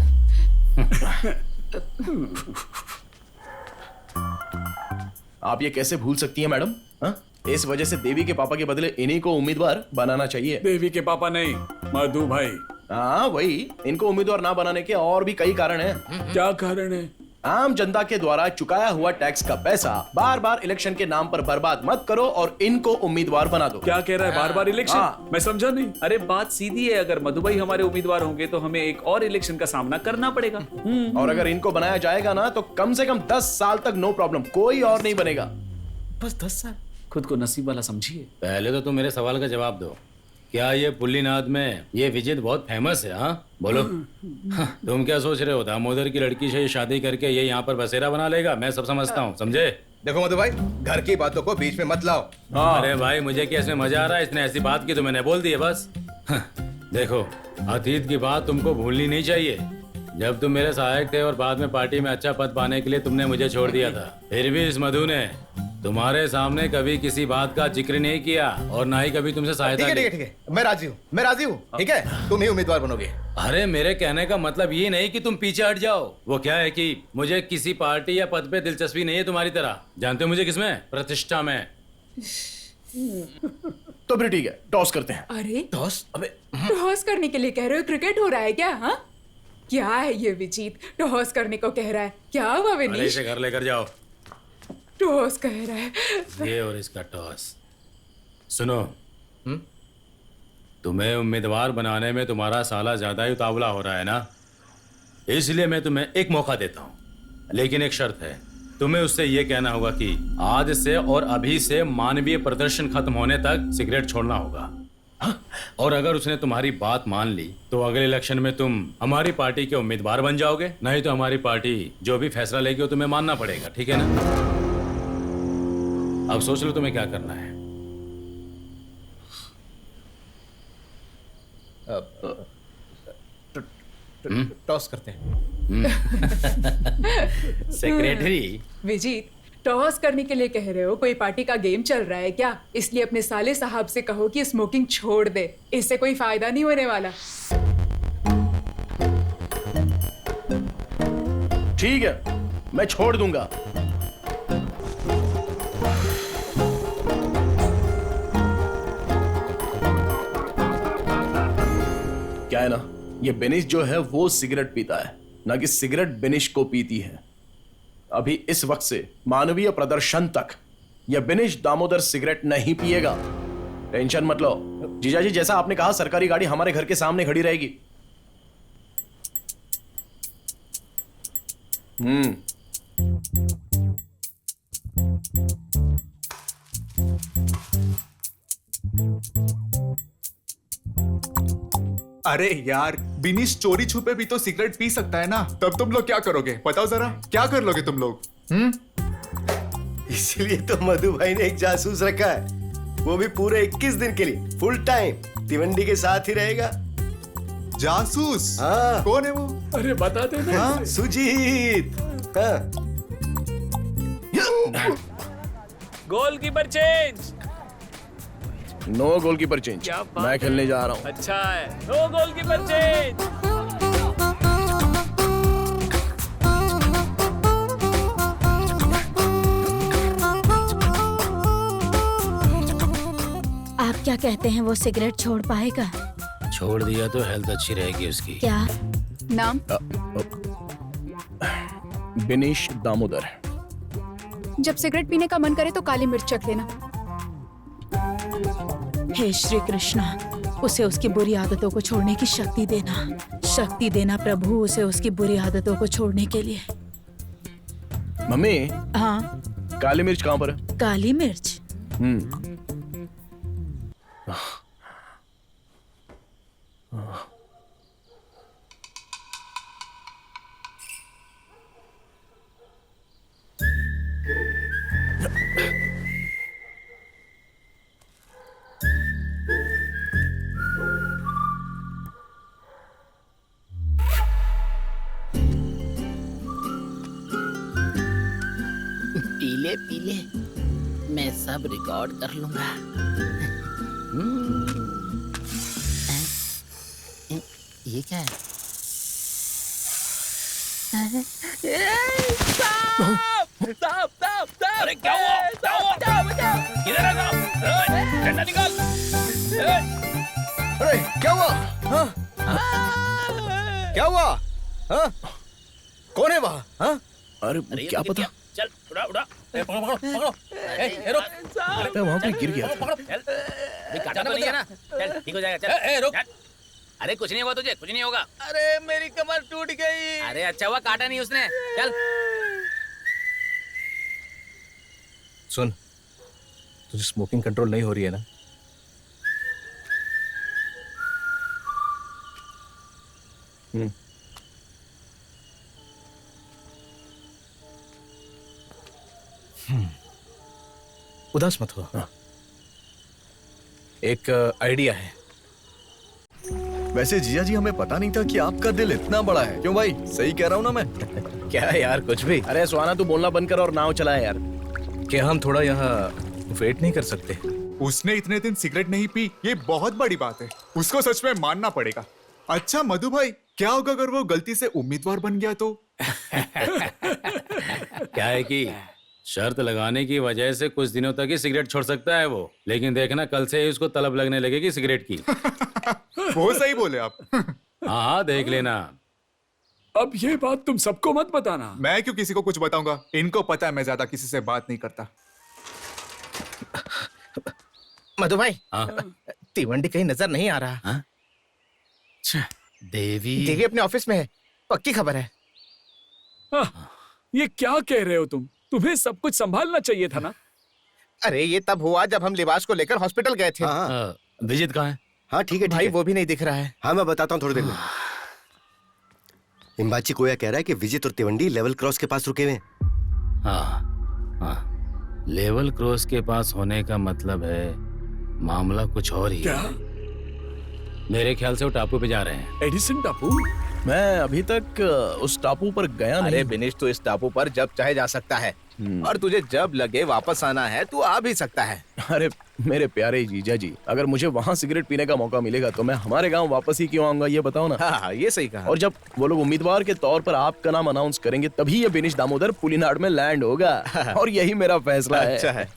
आप ये कैसे भूल सकती हैं मैडम? हाँ? इस वजह से देवी के पापा के बदले इन्हीं को उम्मीदवार बनाना चाहिए। देवी के पापा नहीं, मधु भाई। हाँ वही, इनको उम्मीदवार ना बनाने के और भी कई कारण हैं। क्या कारण है? आम जनता के द्वारा चुकाया हुआ टैक्स का पैसा बार बार इलेक्शन के नाम पर बर्बाद मत करो और इनको उम्मीदवार बना दो। क्या कह रहा है? बार बार इलेक्शन? हाँ। मैं समझा नहीं। अरे बात सीधी है, अगर मधु भाई हमारे उम्मीदवार होंगे तो हमें एक और इलेक्शन का सामना करना पड़ेगा। और अगर इनको बनाया जाएगा ना तो कम से कम 10 साल तक नो प्रॉब्लम, कोई और नहीं बनेगा। बस 10 साल? खुद को नसीब वाला समझिए। पहले तो तुम मेरे सवाल का जवाब दो। क्या ये पुल्लीनाथ में ये विजित बहुत फेमस है? हाँ बोलो। हाँ, तुम क्या सोच रहे हो? दामोदर की लड़की से शादी करके ये यहाँ पर बसेरा बना लेगा? मैं सब समझता हूँ, समझे? देखो मधु भाई, घर की बातों को बीच में मत लाओ। अरे भाई मुझे क्या इसमें मजा आ रहा है? इसने ऐसी बात की तो मैंने बोल दी है बस। हाँ, देखो अतीत की बात तुमको भूलनी नहीं चाहिए। जब तुम मेरे सहायक थे और बाद में पार्टी में अच्छा पद पाने के लिए तुमने मुझे छोड़ दिया था, फिर भी इस मधु ने तुम्हारे सामने कभी किसी बात का जिक्र नहीं किया और ना ही कभी तुमसे सहायता की। ठीक है, मैं राजी हूँ, ठीक है? तुम ही उम्मीदवार बनोगे। अरे मेरे कहने का मतलब ये नहीं कि तुम पीछे हट जाओ। वो क्या है कि मुझे किसी पार्टी या पद पे दिलचस्पी नहीं है तुम्हारी तरह। जानते हो मुझे किसमें? प्रतिष्ठा में। तो फिर ठीक है, टॉस करते हैं। अरे टॉस? अबे टॉस करने के लिए कह रहे हो? क्रिकेट हो रहा है क्या? हाँ क्या है ये विजीत, टॉस करने को कह रहा है? क्या हुआ अरे विनीश? इसे घर लेकर जाओ। टॉस कह रहा है। ये और इसका टॉस। सुनो, तुम्हें उम्मीदवार बनाने में तुम्हारा साला ज्यादा ही उतावला हो रहा है ना, इसलिए मैं तुम्हें एक मौका देता हूं, लेकिन एक शर्त है। तुम्हें उससे ये कहना होगा कि आज से और अभी से मानवीय प्रदर्शन खत्म होने तक सिगरेट छोड़ना होगा। और अगर उसने तुम्हारी बात मान ली तो अगले इलेक्शन में तुम हमारी पार्टी के उम्मीदवार बन जाओगे, नहीं तो हमारी पार्टी जो भी फैसला लेगी वो तुम्हें मानना पड़ेगा, ठीक है ना? अब सोच लो तुम्हें क्या करना है। टॉस करते हैं। सेक्रेटरी विजीत, टॉस करने के लिए कह रहे हो? कोई पार्टी का गेम चल रहा है क्या? इसलिए अपने साले साहब से कहो कि स्मोकिंग छोड़ दे, इससे कोई फायदा नहीं होने वाला। ठीक है, मैं छोड़ दूंगा। क्या है ना, ये बेनिश जो है वो सिगरेट पीता है, ना कि सिगरेट बेनिश को पीती है। अभी इस वक्त से मानवीय प्रदर्शन तक यह बेनिश दामोदर सिगरेट नहीं पिएगा। टेंशन मत लो जीजाजी, जैसा आपने कहा सरकारी गाड़ी हमारे घर के सामने खड़ी रहेगी। अरे यार, बिनीश चोरी छुपे भी तो सिगरेट पी सकता है ना। तब तुम लोग क्या करोगे बताओ जरा, क्या कर लोगे तुम लोग? इसीलिए तो मधु भाई ने एक जासूस रखा है, वो भी पूरे 21 दिन के लिए फुल टाइम तिवंडी के साथ ही रहेगा। जासूस? हाँ। कौन है वो? अरे बता दे ना। हाँ, सुजीत। हाँ। Goalkeeper change. No goalkeeper change, मैं खेलने जा रहा हूँ। अच्छा है, नो गोलकीपर चेंज। आप क्या कहते हैं, वो सिगरेट छोड़ पाएगा? छोड़ दिया तो हेल्थ अच्छी रहेगी उसकी। क्या नाम? बिनीश दामोदर। जब सिगरेट पीने का मन करे तो काली मिर्च चख लेना। हे श्री कृष्णा, उसे उसकी बुरी आदतों को छोड़ने की शक्ति देना प्रभु, उसे उसकी बुरी आदतों को छोड़ने के लिए। मम्मी, हाँ, काली मिर्च कहाँ पर है? काली मिर्च? पीले मैं सब रिकॉर्ड कर लूंगा। ये क्या है? अरे क्या हुआ? इधर आ साहब, डंडा निकाल। अरे क्या हुआ? हाँ? क्या हुआ? हाँ? कौन है वहाँ? हाँ? अरे क्या पता? चल उड़ा उड़ा। पकड़ो पकड़ो पकड़ो। रुक। अरे वहाँ कोई गिर गया था। चल। काटा तो नहीं है ना? चल ठीक हो जाएगा। चल। रुक। अरे कुछ नहीं हुआ तुझे, कुछ नहीं होगा। अरे मेरी कमर टूट गई। अरे अच्छा हुआ काटा नहीं उसने। चल। सुन, तुझे स्मोकिंग कंट्रोल नहीं हो रही है ना? उदास मत हो। एक आइडिया है। वैसे जीजा जी हमें पता नहीं था कि आपका दिल इतना बड़ा है। क्यों भाई, सही कह रहा हूँ ना मैं? क्या है यार, कुछ भी। अरे सुहाना तू बोलना बंद कर और नाव चला है यार। क्या हम थोड़ा यहाँ वेट नहीं कर सकते? उसने इतने दिन सिगरेट नहीं पी, ये बहुत बड़ी बात है। उसको सच में मानना पड़ेगा। अच्छा मधु भाई, क्या होगा अगर वो गलती से उम्मीदवार बन गया तो? क्या है कि शर्त लगाने की वजह से कुछ दिनों तक ही सिगरेट छोड़ सकता है वो, लेकिन देखना कल से ही उसको तलब लगने लगेगी सिगरेट की। वो सही बोले आप। हाँ हाँ देख लेना। अब ये बात तुम सबको मत बताना। मैं क्यों किसी को कुछ बताऊंगा? इनको पता है मैं ज्यादा किसी से बात नहीं करता। मधु भाई, तिवंडी कहीं नजर नहीं आ रहा। देवी अपने ऑफिस में है, पक्की खबर है। ये क्या कह रहे हो तुम? तुम्हें सब कुछ संभालना चाहिए था ना। अरे ये तब हुआ जब हम लिबास को लेकर हॉस्पिटल गए थे। विजित कहाँ है? हाँ ठीक है भाई, वो भी नहीं दिख रहा है। हाँ मैं बताता हूँ थोड़ी देर में। इम्बाची कोया कह रहा है कि विजित और तिवंडी लेवल क्रॉस के पास रुके हुए हैं। हाँ, लेवल क्रॉस के पास होने का मतलब है मामला कुछ और ही है। मेरे ख्याल से वो टापू पे जा रहे हैं। एडिसन टापू? मैं अभी तक उस टापू पर गया नहीं। अरे बिनेश, तो इस टापू पर जब चाहे जा सकता है और तुझे जब लगे वापस आना है तू आ भी सकता है। अरे मेरे प्यारे जीजा जी, अगर मुझे वहाँ सिगरेट पीने का मौका मिलेगा तो मैं हमारे गांव वापस ही क्यों आऊंगा, ये बताओ ना। हाँ, ये सही कहा। और जब वो लोग उम्मीदवार के तौर पर आपका नाम अनाउंस करेंगे तभी ये बिनेश दामोदर पुलिनाड में लैंड होगा। और यही मेरा फैसला है। अच्छा है।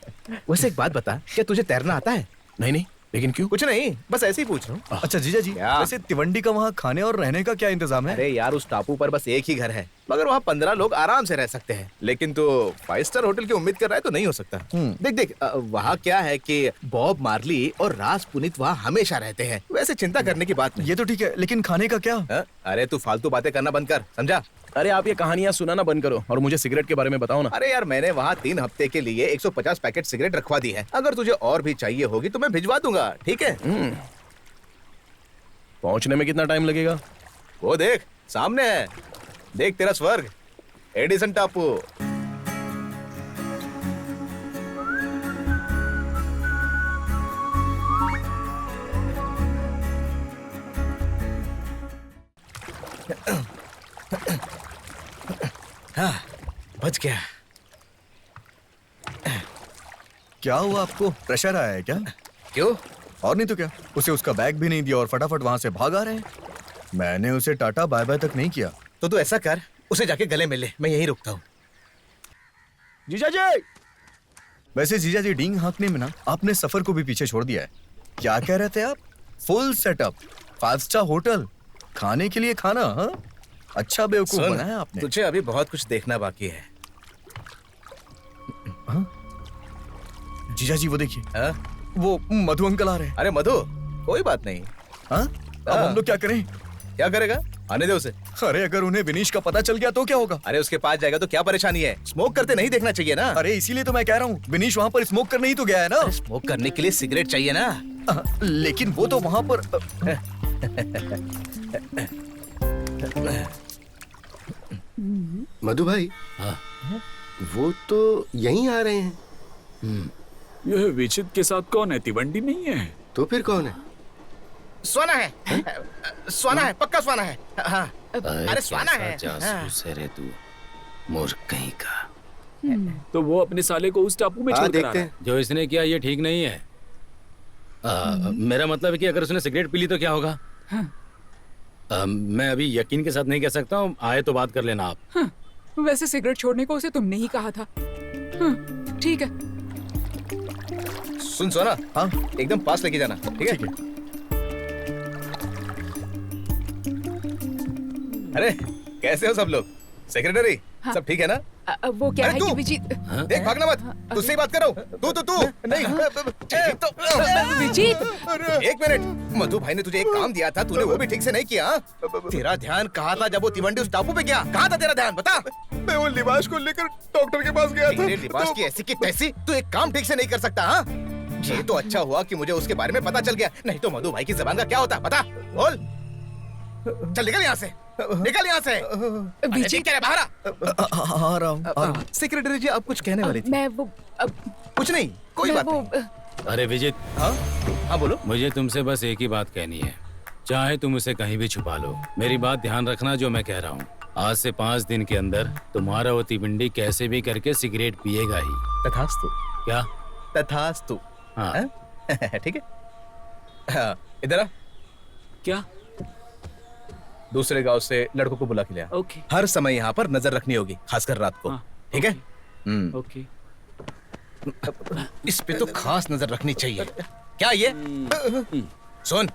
वैसे एक बात बता, क्या तुझे तैरना आता है? नहीं, लेकिन क्यों? कुछ नहीं, बस ऐसे ही पूछ रहा हूँ। अच्छा जीजा जी, वैसे तिवंडी का वहाँ खाने और रहने का क्या इंतजाम है? अरे यार, उस टापू पर बस एक ही घर है, मगर वहाँ 15 लोग आराम से रह सकते हैं। लेकिन तो 5 स्टार होटल की उम्मीद कर रहा है तो नहीं हो सकता। देख वहाँ क्या है कि बॉब मार्ली और राज पुनीत वहाँ हमेशा रहते हैं। वैसे चिंता करने की बात नहीं। ये तो ठीक है, लेकिन खाने का क्या? अरे तू फालतू बातें करना बंद कर, समझा? अरे आप ये कहानियां सुनाना बंद करो और मुझे सिगरेट के बारे में बताओ ना। अरे यार, मैंने वहाँ 3 हफ्ते के लिए 150 पैकेट सिगरेट रखवा दी है। अगर तुझे और भी चाहिए होगी तो मैं भिजवा दूंगा, ठीक है? पहुंचने में कितना टाइम लगेगा? वो देख सामने है, देख तेरा स्वर्ग, एडिसन टापू। हाँ, बच गया। क्या हुआ आपको? प्रेशर आया है क्या? क्यों? और नहीं तो क्या, उसे उसका बैग भी नहीं दिया और फटाफट वहां से भाग आ रहे हैं। मैंने उसे टाटा बाय बाय तक नहीं किया। तो तू ऐसा कर, उसे जाके गले मिल ले, मैं यहीं रुकता हूँ। जीजा जी! वैसे जीजा जी, डींग हाँकने में ना आपने सफर को भी पीछे छोड़ दिया है। क्या कह रहे थे आप? फुल सेटअप, 5 स्टार होटल, खाने के लिए खाना। हाँ, अच्छा बेवकूफ बनाया आपने। तुझे अभी बहुत कुछ देखना बाकी है। जीजा जी वो देखिए, वो मधु अंकल आ रहे हैं। अरे मधु, कोई बात नहीं। अब हम लोग क्या करें? क्या करेगा? आने दे उसे। अरे अगर उन्हें विनीश का पता चल गया तो क्या होगा? अरे उसके पास जाएगा तो क्या परेशानी है? स्मोक करते नहीं देखना चाहिए ना। अरे इसीलिए तो मैं कह रहा हूँ, विनीश वहाँ पर स्मोक करने ही तो गया है ना। स्मोक करने के लिए सिगरेट चाहिए ना। लेकिन वो तो वहाँ पर मधु भाई, वो तो यहीं आ रहे हैं। यह विचित के साथ कौन है? तिवंडी नहीं है तो फिर कौन है? स्वाना है, स्वाना है, पक्का स्वाना है। हाँ, अरे स्वाना है। जासूस है रे तू, मूर्ख कहीं का। तो वो अपने साले को उस टापू में छोड़ कर आ रहा है। जो इसने किया ये ठीक नहीं है। मेरा मतलब है कि अगर उसने सिगरेट पी ली तो क्या होगा? मैं अभी यकीन के साथ नहीं कह सकता हूँ, आए तो बात कर लेना आप। वैसे सिगरेट छोड़ने को उसे तुमने ही कहा था। ठीक है। सुन सोना, हाँ एकदम पास लेके जाना, ठीक है? अरे कैसे हो सब लोग? सेक्रेटरी हाँ। सब ठीक है ना? वो क्या अरे है तू! कि विजीत देख भागना मत, तुझसे ही बात कर रहा हूँ। तू नहीं विजीत एक मिनट, मधु भाई ने तुझे एक काम दिया था, तूने वो भी ठीक से नहीं किया। तेरा ध्यान कहाँ था जब वो तिवंडी उस टापू पे गया? कहाँ था तेरा ध्यान, बता? मैं वो लिबास को लेकर डॉक्टर के पास गया था। तेरे लिबास की ऐसी की तैसी, तू एक काम ठीक से नहीं कर सकता। हाँ ये तो अच्छा हुआ कि मुझे उसके बारे में पता चल गया, नहीं तो मधु भाई की जबान का क्या होता? बता, बोल। चल निकल यहाँ से, निकल यहाँ से। विजीत बाहर आ रहा हूँ। सेक्रेटरी जी आप कुछ कहने वाली थी? मैं वो कुछ नहीं, कोई बात नहीं। अरे विजित, हाँ बोलो। मुझे तुमसे बस एक ही बात कहनी है, चाहे तुम उसे कहीं भी छुपा लो, मेरी बात ध्यान रखना जो मैं कह रहा हूँ। आज से 5 दिन के अंदर तुम्हारा वो तिवंडी कैसे भी करके सिगरेट पिएगा ही। तथास्तु। क्या? तथास्तु। हाँ ठीक है। हाँ, इधर आ। क्या? दूसरे गांव से लड़कों को बुला के लिया। ओके। हर समय यहाँ पर नजर रखनी होगी, खासकर रात को। ठीक है? ओके। इस पे तो खास नजर रखनी चाहिए। क्या ये? सुन,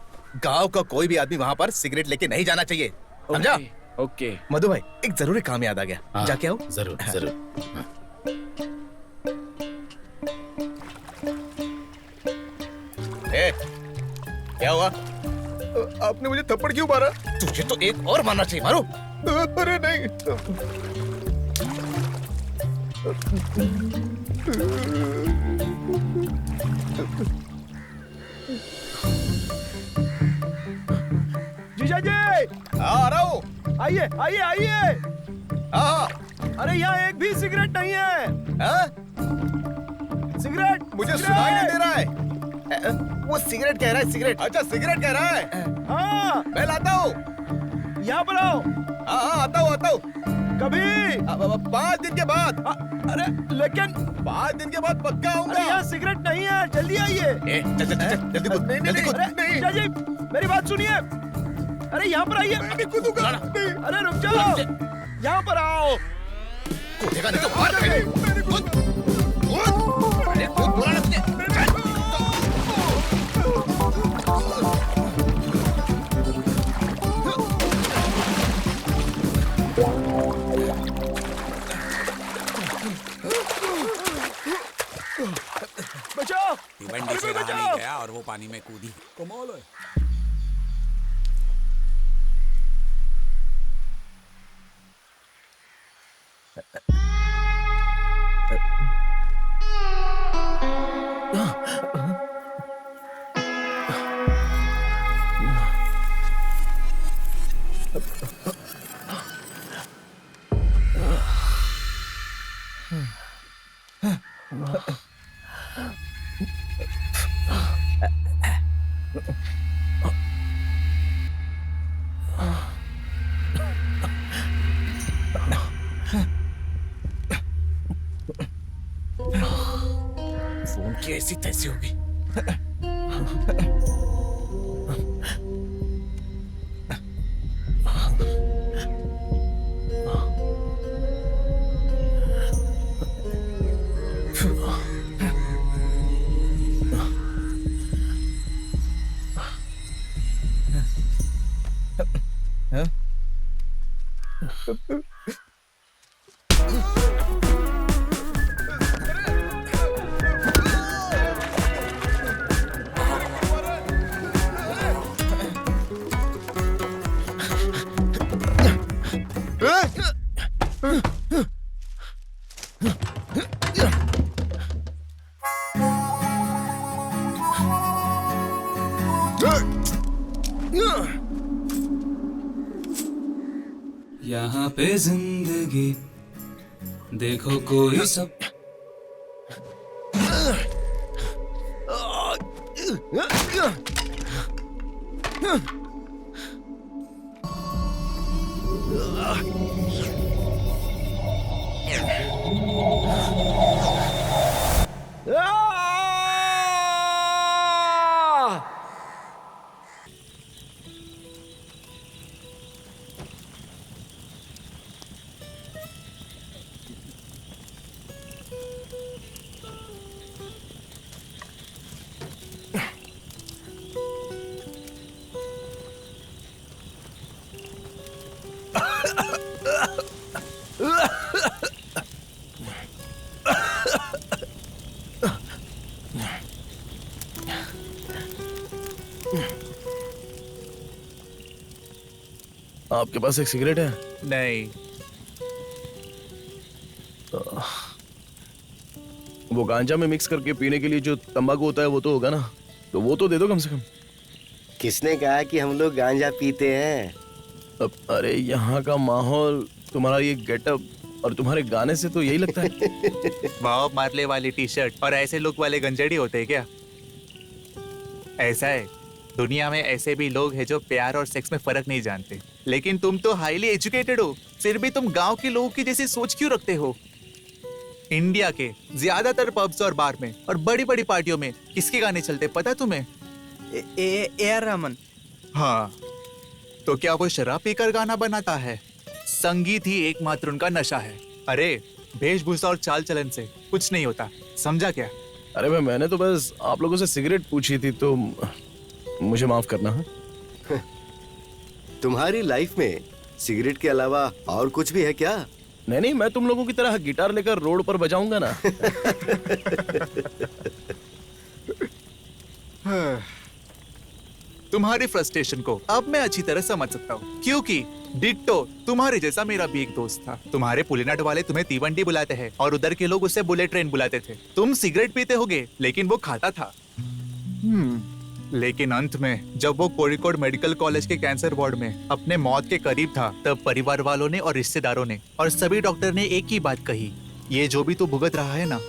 गांव का कोई भी आदमी वहाँ पर सिगरेट लेके नहीं जाना चाहिए, समझा? ओके। मधु भाई एक जरूरी काम याद आ गया। हाँ, जाके आओ। जरूर जरूर। क्या हुआ? आपने मुझे थप्पड़ क्यों मारा? तुझे तो एक और मारना चाहिए। मारो। अरे नहीं। जीजा जी, आ रहा हूँ। आइए आइए आइए। हाँ। अरे यहाँ एक भी सिगरेट नहीं है। सिगरेट मुझे सुनाई नहीं दे रहा है। वो सिगरेट कह रहा है, सिगरेट। अच्छा सिगरेट कह रहा है। हाँ मैं लाता हूँ। यहाँ पर आओ। हाँ आता हूँ। कभी 5 दिन के बाद। अरे लेकिन 5 दिन के बाद पक्का आऊंगा। अरे यहाँ सिगरेट नहीं है, जल्दी आइए। चल जल्दी कूद। जल्दी कूद। जीजा जी मेरी बात सुनिए। अरे यहाँ पर आइए। अरे रुक जाओ, यहाँ पर आओ। कूदेगा नहीं तो मार देंगे। कूद। अरे कूद, बोला ना तुझे। बचाओ। भिवंडी से रहा नहीं गया और वो पानी में कूदी। कमाल है। फोन की ऐसी तैसी होगी। यहाँ पे जिंदगी देखो कोई सब आपके पास एक सिगरेट है? नहीं। वो गांजा में मिक्स करके पीने के लिए जो तंबाकू होता है वो तो होगा ना, तो वो तो दे दो कम से कम। किसने कहा कि हम लोग गांजा पीते हैं? अब अरे यहाँ का माहौल, तुम्हारा ये गेटअप और तुम्हारे गाने से तो यही लगता है। बॉब मार्ले वाली टी शर्ट और ऐसे लुक वाले गंजेड़ी होते हैं क्या? ऐसा है, दुनिया में ऐसे भी लोग हैं जो प्यार और सेक्स में फर्क नहीं जानते, लेकिन तुम तो हाईली एजुकेटेड हो, फिर भी तुम गांव के लोगों की जैसी सोच क्यों रखते हो? इंडिया के ज्यादातर पब्स और बार में और बड़ी बड़ी पार्टियों में किसके गाने चलते पता है तुम्हें? AR रहमान। हाँ, तो क्या वो शराब पीकर गाना बनाता है? संगीत ही एकमात्र उनका नशा है। अरे वेशभूषा और चाल चलन से कुछ नहीं होता, समझा क्या? अरे भाई मैंने तो बस आप लोगों से सिगरेट पूछी थी, तो मुझे माफ करना है। तुम्हारी लाइफ में सिगरेट के अलावा और कुछ भी है क्या? नहीं, मैं तुम लोगों की तरह गिटार लेकर रोड पर बजाऊंगा ना। तुम्हारी फ्रस्ट्रेशन को अब मैं अच्छी तरह समझ सकता हूँ, क्योंकि डिट्टो तुम्हारे जैसा मेरा भी एक दोस्त था। तुम्हारे पुलिनाट वाले तुम्हें तीवंडी बुलाते हैं और उधर के लोग उसे बुलेट ट्रेन बुलाते थे। तुम सिगरेट पीते होगे, लेकिन वो खाता था। लेकिन अंत में जब वो कोड़िकोड मेडिकल कॉलेज के कैंसर वार्ड में अपने मौत के करीब था, तब परिवार वालों ने और रिश्तेदारों ने और सभी डॉक्टर ने एक ही बात कही, ये जो भी तू भुगत रहा है ना,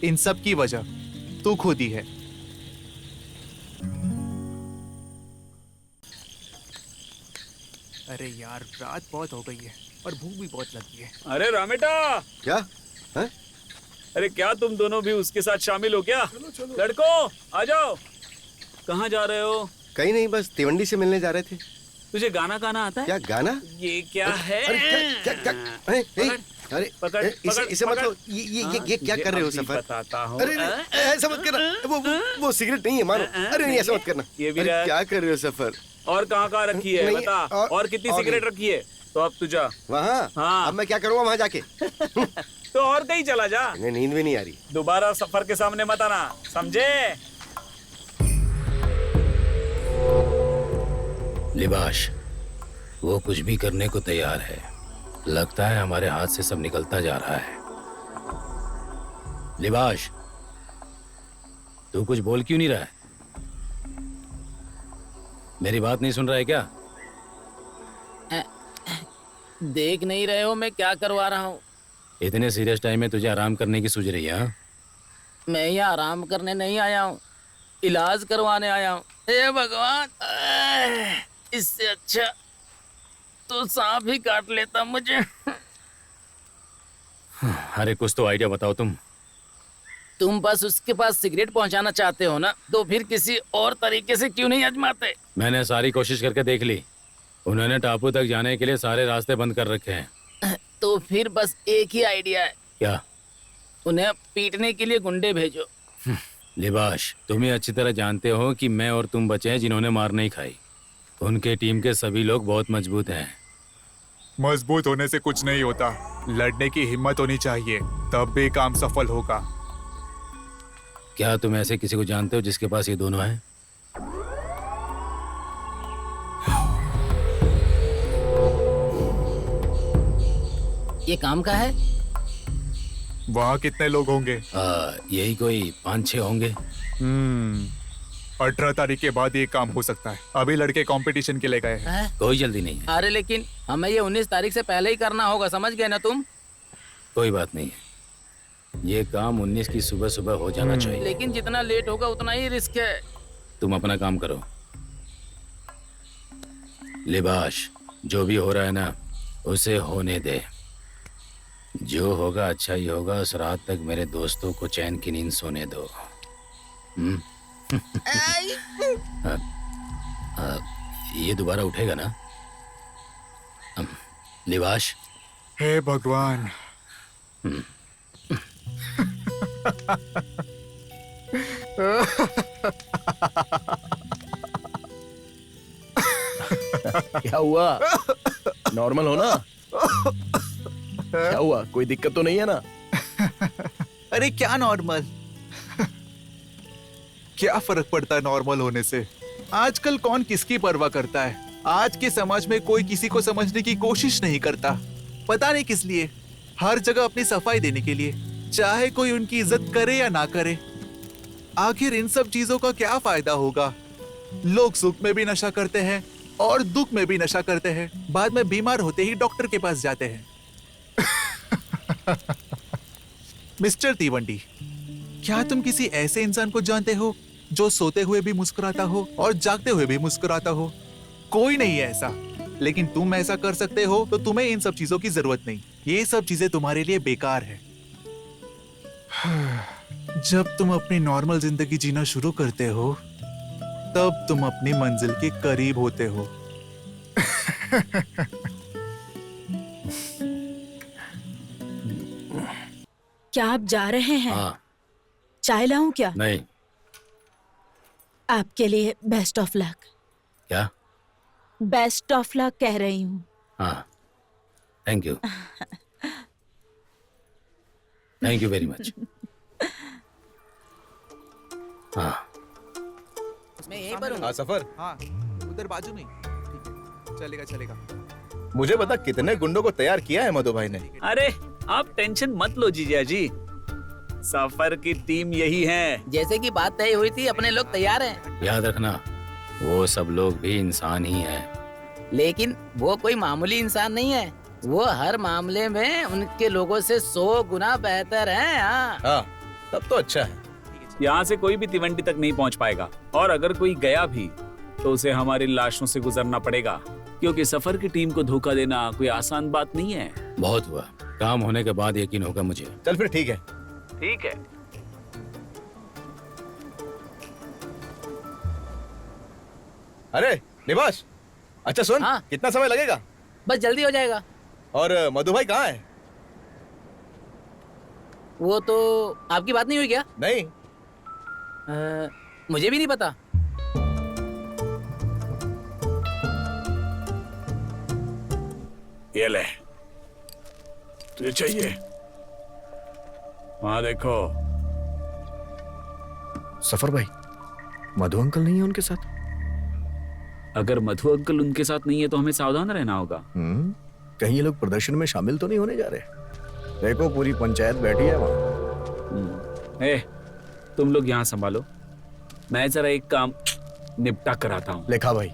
इन सब की वजह तू खुद ही है। अरे यार, रात बहुत हो गई है और भूख भी बहुत लगी है। अरे रामेटा, क्या है? अरे क्या तुम दोनों भी उसके साथ शामिल हो क्या? लड़कों आ जाओ। कहाँ जा रहे हो? कहीं नहीं, बस तिवंडी से मिलने जा रहे थे। तुझे गाना गाना आता है? क्या गाना? ये क्या है? अरे अरे पकड़, इसे मत लो। ये क्या कर रहे हो सफर? बताता हूँ। अरे ऐसा मत करना, वो सिगरेट नहीं है मानो। अरे नहीं, ऐसा मत करना। ये भी क्या कर रहे हो सफर? और कहाँ रखी है बता? और कितनी सिगरेट रखी है? तो अब तू जा वहाँ। हाँ, अब मैं क्या करूँगा वहाँ जाके? तो और कहीं चला जा। नींद भी नहीं आ रही। दोबारा सफर के सामने मत आना, समझे? लिबाश, वो कुछ भी करने को तैयार है। लगता है हमारे हाथ से सब निकलता जा रहा है। लिबाश, तू कुछ बोल क्यों नहीं रहा है? मेरी बात नहीं सुन रहा है क्या? देख नहीं रहे हो मैं क्या करवा रहा हूँ? इतने सीरियस टाइम में तुझे आराम करने की सूझ रही है? हाँ? मैं यहाँ आराम करने नहीं आया हूँ, इलाज करवाने आया हूँ। हे भगवान, इससे अच्छा तो सांप ही काट लेता मुझे। अरे कुछ तो आइडिया बताओ तुम बस उसके पास सिगरेट पहुंचाना चाहते हो ना, तो फिर किसी और तरीके से क्यों नहीं आजमाते? मैंने सारी कोशिश करके देख ली। उन्होंने टापू तक जाने के लिए सारे रास्ते बंद कर रखे हैं। तो फिर बस एक ही आइडिया है। क्या? उन्हें पीटने के लिए गुंडे भेजो। लिबाश, तुम ही अच्छी तरह जानते हो कि मैं और तुम बचे हैं जिन्होंने मार नहीं खाई। उनके टीम के सभी लोग बहुत मजबूत हैं। मजबूत होने से कुछ नहीं होता, लड़ने की हिम्मत होनी चाहिए, तब भी काम सफल होगा। क्या तुम ऐसे किसी को जानते हो जिसके पास ये दोनों हैं? ये काम का है? वहाँ कितने लोग होंगे? यही कोई 5-6 होंगे। 18 तारीख के बाद ये काम हो सकता है। अभी लड़के कंपटीशन के लिए गए हैं। कोई जल्दी नहीं है। अरे लेकिन हमें ये 19 तारीख से पहले ही करना होगा, समझ गए ना तुम? कोई बात नहीं है, ये काम 19 की सुबह सुबह हो जाना चाहिए। लेकिन जितना लेट होगा उतना ही रिस्क है। तुम अपना काम करो। लिबाश, जो भी हो रहा है ना, उसे होने दे। जो होगा अच्छा ही होगा। उस रात तक मेरे दोस्तों को चैन की नींद सोने दो। ये दोबारा उठेगा ना? लिबाश। हे भगवान। क्या हुआ? नॉर्मल हो ना? क्या हुआ? कोई दिक्कत तो नहीं है ना? अरे क्या नॉर्मल? क्या फर्क पड़ता है नॉर्मल होने से? आजकल कौन किसकी परवाह करता है? आज के समाज में कोई किसी को समझने की कोशिश नहीं करता, पता नहीं किस लिए। हर जगह अपनी सफाई देने के लिए, चाहे कोई उनकी इज्जत करे या ना करे। आखिर इन सब चीजों का क्या फायदा होगा? लोग सुख में भी नशा करते हैं और दुख में भी नशा करते हैं, बाद में बीमार होते ही डॉक्टर के पास जाते हैं। मिस्टर तीवंडी, क्या तुम किसी ऐसे इंसान को जानते हो जो सोते हुए भी मुस्कुराता हो और जागते हुए भी मुस्कुराता हो? कोई नहीं है ऐसा, लेकिन तुम ऐसा कर सकते हो, तो तुम्हें इन सब चीजों की जरूरत नहीं। ये सब चीजें तुम्हारे लिए बेकार है। जब तुम अपनी नॉर्मल जिंदगी जीना शुरू करते हो, तब तुम अपनी मंजिल के करीब होते हो। क्या आप जा रहे हैं? हाँ। चाय लाऊं क्या? नहीं। आपके लिए बेस्ट ऑफ लक। क्या? बेस्ट ऑफ लक कह रही हूँ। हाँ, thank you. Thank you very much. हाँ, मैं यहीं पर हूँ। हाँ सफर, हाँ, उधर बाजू में। ठीक है, चलेगा चलेगा। मुझे बता कितने गुंडों को तैयार किया है मधु भाई ने? अरे आप टेंशन मत लो जीजा जी, सफर की टीम यही है। जैसे कि बात तय हुई थी, अपने लोग तैयार हैं। याद रखना, वो सब लोग भी इंसान ही हैं। लेकिन वो कोई मामूली इंसान नहीं है, वो हर मामले में उनके लोगों से 100 गुना बेहतर हैं। हाँ, तब तो अच्छा है। यहाँ से कोई भी तिवंडी तक नहीं पहुँच पाएगा, और अगर कोई गया भी तो उसे हमारी लाशों से गुजरना पड़ेगा, क्योंकि सफर की टीम को धोखा देना कोई आसान बात नहीं है। बहुत हुआ, काम होने के बाद यकीन होगा मुझे। चल फिर ठीक है। ठीक है। अरे निवास, अच्छा सुन, हाँ? कितना समय लगेगा? बस जल्दी हो जाएगा। और मधु भाई कहाँ है? वो तो आपकी बात नहीं हुई क्या? नहीं। मुझे भी नहीं पता। ये ले, तुझे चाहिए? वहां देखो। सफर भाई, मधु अंकल नहीं है उनके साथ? अगर मधु अंकल उनके साथ नहीं है तो हमें सावधान रहना होगा। कहीं ये लोग प्रदर्शन में शामिल तो नहीं होने जा रहे? देखो पूरी पंचायत बैठी है वहां। तुम लोग यहाँ संभालो, मैं जरा एक काम निपटा कर आता हूँ। लेखा भाई।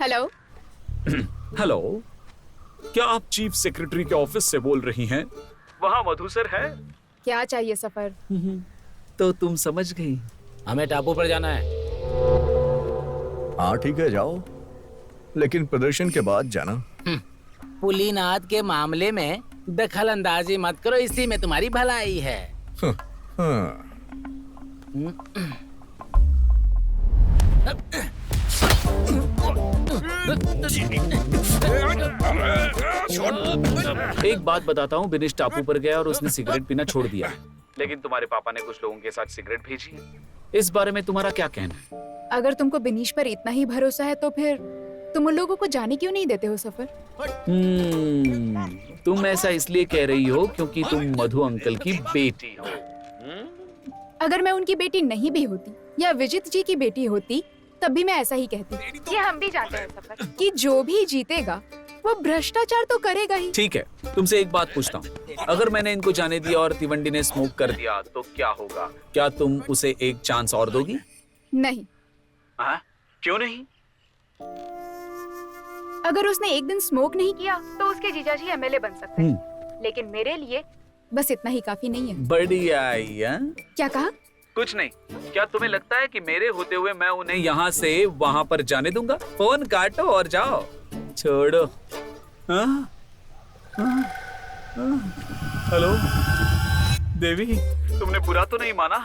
हेलो। हेलो, क्या आप चीफ सेक्रेटरी के ऑफिस से बोल रही हैं? वहाँ मधु सर है? क्या चाहिए सफर? तो तुम समझ गई, हमें टापू पर जाना है। हाँ ठीक है, जाओ, लेकिन प्रदर्शन के बाद जाना। पुलिनाथ के मामले में दखल अंदाजी मत करो, इसी में तुम्हारी भलाई है। एक बात बताता हूँ, बिनिश टापू पर गया और उसने सिगरेट पीना छोड़ दिया, लेकिन तुम्हारे पापा ने कुछ लोगों के साथ सिगरेट भेजी। इस बारे में तुम्हारा क्या कहना है? अगर तुमको बिनीश पर इतना ही भरोसा है तो फिर तुम उन लोगों को जाने क्यों नहीं देते हो सफर? तुम ऐसा इसलिए कह रही हो क्योंकि तुम मधु अंकल की बेटी हो। अगर मैं उनकी बेटी नहीं भी होती या विजित जी की बेटी होती, तब भी मैं ऐसा ही कहती। ये हम भी जानते हैं सफर कि जो भी जीतेगा वो भ्रष्टाचार तो करेगा ही। ठीक है, तुमसे एक बात पूछता हूँ, अगर मैंने इनको जाने दिया और तिवंडी ने स्मोक कर दिया तो क्या होगा? क्या तुम उसे एक चांस और दोगी? नहीं। क्यों नहीं? अगर उसने एक दिन स्मोक नहीं किया तो उसके जीजाजी एमएलए बन सकते हैं, लेकिन मेरे लिए बस इतना ही काफी नहीं है। बढ़िया। क्या कहा? कुछ नहीं। क्या तुम्हें लगता है कि मेरे होते हुए मैं उन्हें यहाँ से वहाँ पर जाने दूंगा? फोन काटो और जाओ, छोड़ो। हेलो देवी, तुमने बुरा तो नहीं माना?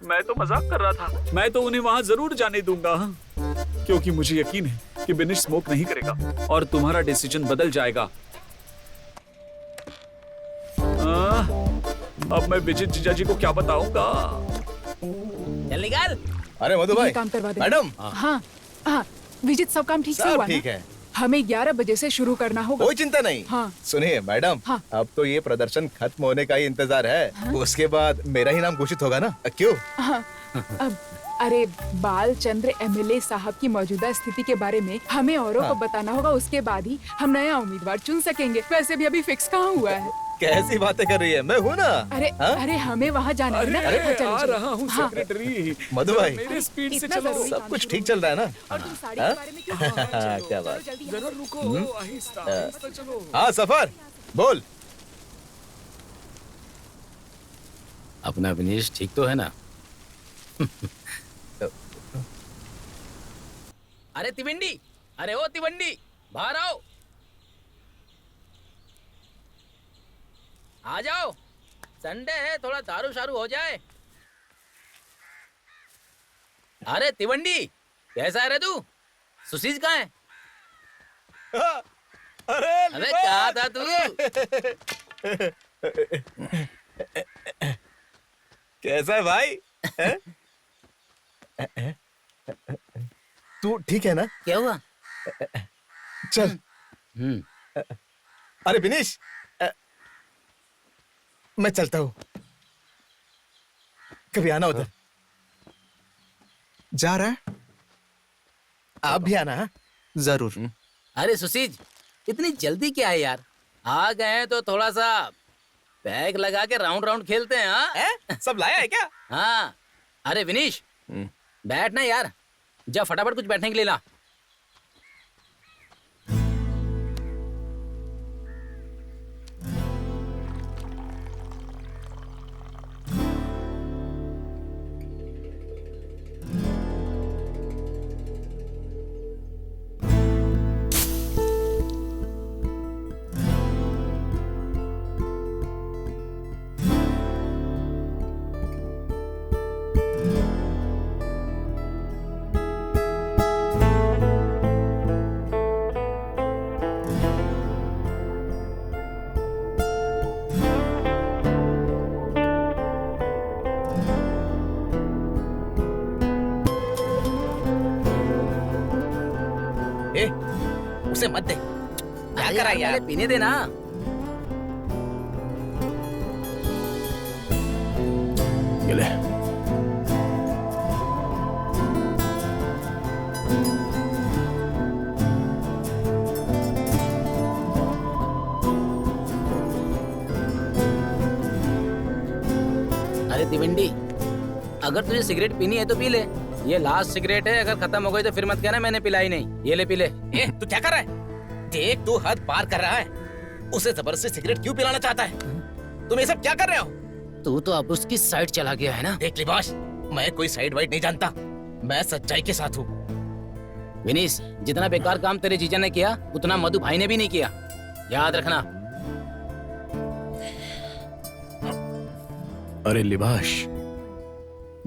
मैं तो मजाक कर रहा था। मैं तो उन्हें वहाँ जरूर जाने दूंगा, क्योंकि मुझे यकीन है कि बिनिश स्मोक नहीं करेगा और तुम्हारा डिसीजन बदल जाएगा। अब मैं विजित जीजाजी को क्या बताऊंगा? चल निकाल। अरे मधु भाई, काम करवा दे। मैडम। हाँ हाँ, विजित सब काम ठीक से हुआ ना? ठीक है, हमें 11 बजे से शुरू करना होगा। कोई चिंता नहीं। हाँ। सुनिए मैडम, हाँ। अब तो ये प्रदर्शन खत्म होने का ही इंतजार है। हाँ? उसके बाद मेरा ही नाम घोषित होगा ना, क्यों? हाँ, अब अरे बाल चंद्र एमएलए साहब की मौजूदा स्थिति के बारे में हमें औरों को बताना होगा, उसके बाद ही हम नया उम्मीदवार चुन सकेंगे। वैसे भी अभी फिक्स कहाँ हुआ है। कैसी बातें कर रही है, मैं हूँ ना। अरे अरे हमें वहाँ जाना है ना। अरे, चलो, आ चलो। रहा हूँ, हाँ। सेक्रेटरी। मधु भाई, मेरे स्पीड से चलो। चलो। सब कुछ ठीक चल रहा है ना? और तुम साड़ी हाँ? के बारे में क्यों? क्या बात। जरा रुको, आहिस्ता चलो। हाँ सफर, बोल। अपना विनेश ठीक तो है ना? अरे तिवंडी, अरे ओ तिवंडी, बाहर आओ, आ जाओ। संडे है, थोड़ा दारू शारू हो जाए। अरे तिवंडी, कैसा है रे तू? सुशीज कहाँ है? अरे कहाँ था तू? कैसा है भाई? तू ठीक है ना? क्या हुआ? चल। अरे विनेश, मैं चलता हूँ, कभी आना उधर। जा रहा है? आप भी आना। जरूर। अरे सुशीज, इतनी जल्दी क्या है यार? आ गए हैं तो थोड़ा सा बैग लगा के राउंड राउंड खेलते हैं। हाँ? सब लाया है क्या? हाँ। अरे विनीश, बैठ ना यार, जा फटाफट कुछ बैठने के लिए ला। उसे मत दे। क्या करा यार? पीने देना। ये ले। अरे तिवंडी, अगर तुझे सिगरेट पीनी है तो पी ले। ये लास्ट सिगरेट है, अगर खत्म हो गई तो फिर मत कहना मैंने पिलाई नहीं। ये ले पी ले। तू क्या कर रहा है? देख, तू हद पार कर रहा है। उसे जबरदस्ती सिगरेट क्यों पिलाना चाहता है? तुम ये सब क्या कर रहे हो? तू तो अब उसकी साइड चला गया है ना। देख लिबाश, मैं कोई साइड वाइड नहीं जानता, मैं सच्चाई के साथ हूँ। विनीश, जितना बेकार काम तेरे जीजा ने किया उतना मधु भाई ने भी नहीं किया, याद रखना। अरे लिबाश,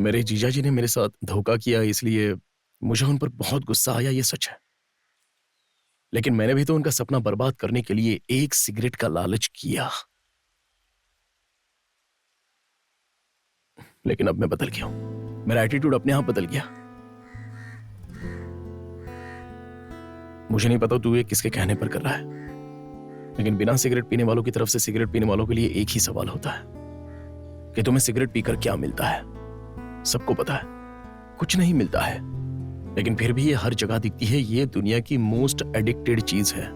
मेरे जीजाजी ने मेरे साथ धोखा किया, इसलिए मुझे उन पर बहुत गुस्सा आया, ये सच है। लेकिन मैंने भी तो उनका सपना बर्बाद करने के लिए एक सिगरेट का लालच किया। लेकिन अब मैं बदल गया हूं, मेरा एटीट्यूड अपने आप बदल गया। मुझे नहीं पता तू ये किसके कहने पर कर रहा है, लेकिन बिना सिगरेट पीने वालों की तरफ से सिगरेट पीने वालों के लिए एक ही सवाल होता है कि तुम्हें सिगरेट पीकर क्या मिलता है। सबको पता है कुछ नहीं मिलता है, लेकिन फिर भी ये हर जगह दिखती है। ये दुनिया की मोस्ट एडिक्टेड चीज है,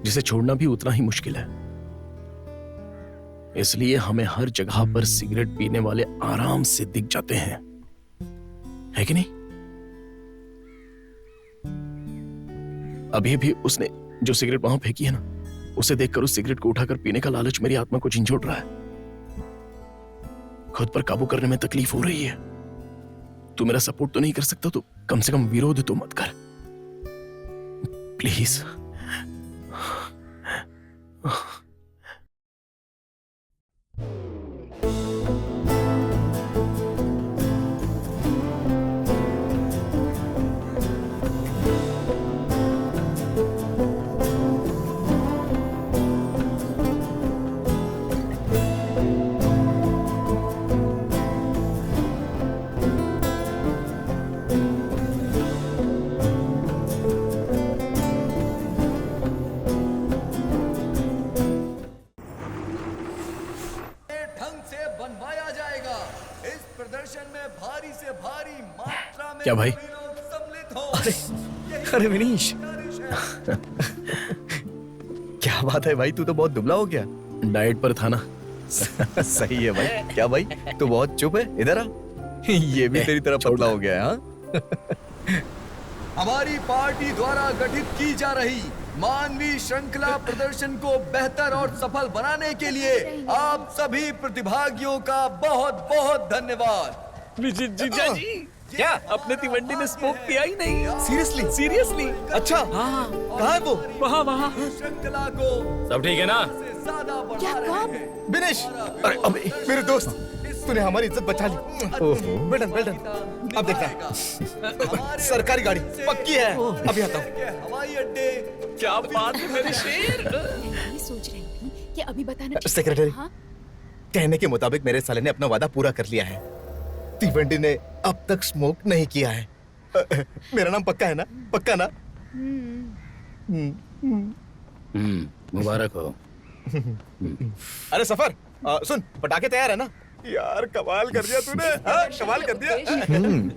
जिसे छोड़ना भी उतना ही मुश्किल है। इसलिए हमें हर जगह पर सिगरेट पीने वाले आराम से दिख जाते हैं, है कि नहीं? अभी भी उसने जो सिगरेट वहां फेंकी है ना, उसे देखकर उस सिगरेट को उठाकर पीने का लालच मेरी आत्मा को झंझोड़ रहा है। खुद पर काबू करने में तकलीफ हो रही है। तू मेरा सपोर्ट तो नहीं कर सकता, तो कम से कम विरोध तो मत कर, प्लीज। प्रदर्शन में भारी से भारी मात्रा में क्या भाई? सम्मिलित हो। अरे विनीश, क्या बात है भाई, तू तो बहुत दुबला हो गया। डाइट पर था ना। सही है भाई। क्या भाई, तू बहुत चुप है, इधर आ। ये भी तेरी तरह पतला हो गया है, हाँ? हमारी पार्टी द्वारा गठित की जा रही मानवीय श्रृंखला प्रदर्शन को बेहतर और सफल बनाने के लिए आप सभी प्रतिभागियों का बहुत बहुत धन्यवाद। जीजा जी, क्या अपने तिवंडी ने स्मोक किया ही नहीं? सीरियसली? सीरियसली? अच्छा, हाँ, कहाँ है वो? वहाँ। श्रृंखला को सब ठीक है ना? क्या कब? विनेश, अरे अबे मेरे दोस्त, तूने हमारी इज्जत बचा ली। Well done, well done. अब देखना, सरकारी गाड़ी पक्की है। अभी आता हूँ। हवाई अड्डे। क्या बात है मेरे शेर। मैं सोच रही थी कि अभी बताना। सेक्रेटरी, हाँ? कहने के मुताबिक मेरे साले ने अपना वादा पूरा कर लिया है। तीवंडी ने अब तक स्मोक नहीं किया है। मेरा नाम पक्का है ना? पक्का ना? मुबारक हो। अरे सफर, सुन, पटाखे तैयार है ना? यार कमाल कर दिया तूने, हाँ? कमाल कर दिया।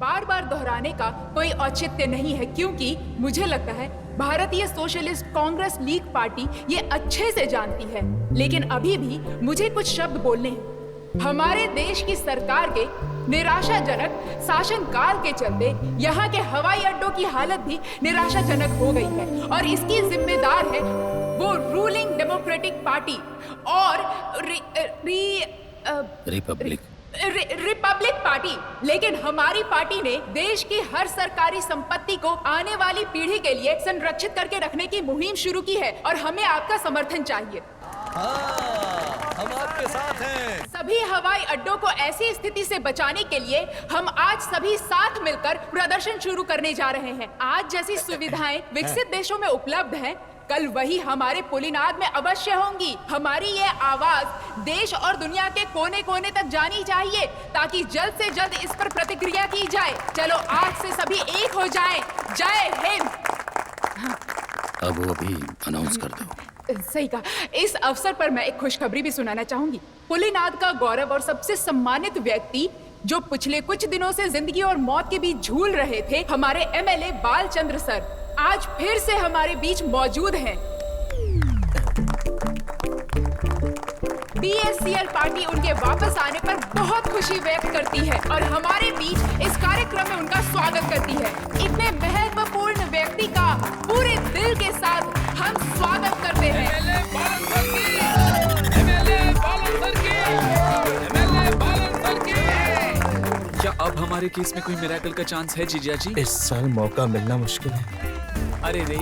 बार बार दोहराने का कोई औचित्य नहीं है, क्योंकि मुझे लगता है भारतीय सोशलिस्ट कांग्रेस लीग पार्टी ये अच्छे से जानती है। लेकिन अभी भी मुझे कुछ शब्द बोलने हैं। हमारे देश की सरकार के निराशाजनक शासनकाल के चलते यहाँ के हवाई अड्डों की हालत भी निराशाजनक हो गई है, और इसकी जिम्मेदार है वो रूलिंग डेमोक्रेटिक पार्टी और रिपब्लिक पार्टी। लेकिन हमारी पार्टी ने देश की हर सरकारी संपत्ति को आने वाली पीढ़ी के लिए संरक्षित करके रखने की मुहिम शुरू की है, और हमें आपका समर्थन चाहिए। हम आपके साथ हैं। सभी हवाई अड्डों को ऐसी स्थिति से बचाने के लिए हम आज सभी साथ मिलकर प्रदर्शन शुरू करने जा रहे हैं। आज जैसी सुविधाएं विकसित देशों में उपलब्ध हैं, कल वही हमारे पुलिनाद में अवश्य होंगी। हमारी ये आवाज देश और दुनिया के कोने कोने तक जानी चाहिए, ताकि जल्द से जल्द इस पर प्रतिक्रिया की जाए। चलो आज से सभी एक हो जाएं। जय हिंद। अब वो भी अनाउंस कर दो। सही कहा। इस अवसर पर मैं एक खुशखबरी भी सुनाना चाहूंगी। पुलिनाद का गौरव और सबसे सम्मानित व्यक्ति, जो पिछले कुछ दिनों से जिंदगी और मौत के बीच झूल रहे थे, हमारे एमएलए बालचंद्र सर, आज फिर से हमारे बीच मौजूद हैं। बीएससीएल पार्टी उनके वापस आने पर बहुत खुशी व्यक्त करती है और हमारे बीच इस कार्यक्रम में उनका स्वागत करती है। इतने महत्वपूर्ण व्यक्ति का पूरे दिल के साथ हम स्वागत करते हैं। क्या अब हमारे केस में कोई मिरेकल का चांस है जीजा जी? इस साल मौका मिलना मुश्किल है। अरे रे,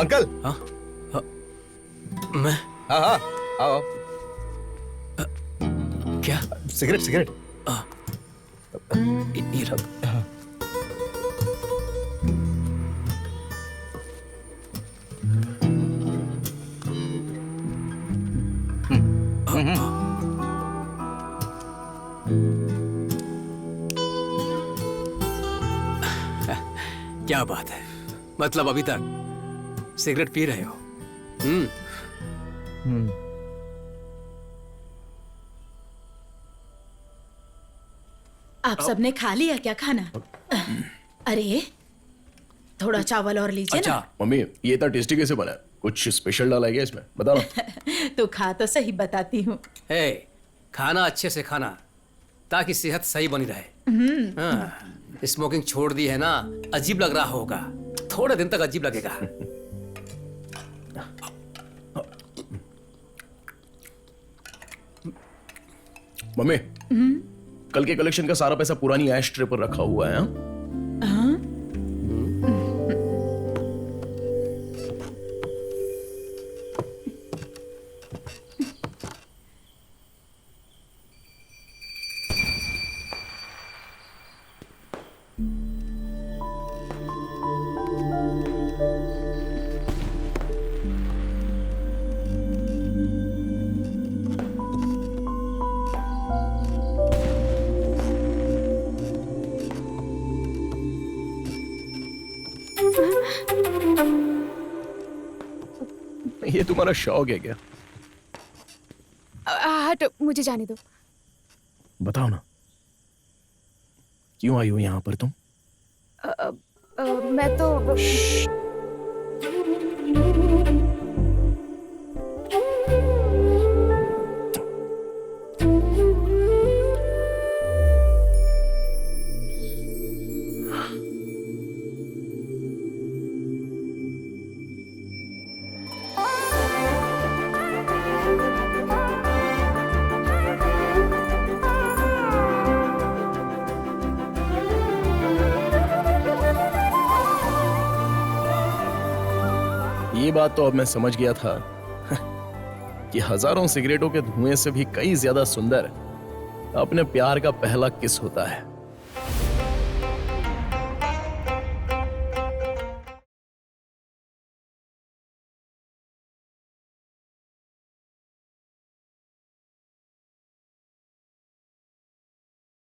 अंकल। हाँ? मैं? हाँ हाँ, आओ। क्या? Cigarette cigarette. ये रख। हाँ। क्या बात है, मतलब अभी तक सिगरेट पी रहे हो? आप सबने खा लिया क्या खाना? अरे थोड़ा चावल और लीजिए अच्छा मम्मी, ये इतना टेस्टी कैसे बना है? कुछ स्पेशल डाला है क्या इसमें? बता ना। तो खा तो सही बताती हूँ। हे, खाना अच्छे से खाना ताकि सेहत सही बनी रहे। हाँ, स्मोकिंग छोड़ दी है ना, अजीब लग रहा होगा, थोड़े दिन तक अजीब लगेगा। मम्मी, कल के कलेक्शन का सारा पैसा पुरानी ऐश ट्रे पर रखा हुआ है। हाँ? ये तुम्हारा शौक है क्या? हट, मुझे जाने दो। बताओ ना, क्यों आई हो यहाँ पर तुम? मैं तो ये बात तो अब मैं समझ गया था कि हजारों सिगरेटों के धुएं से भी कई ज्यादा सुंदर अपने प्यार का पहला किस होता है।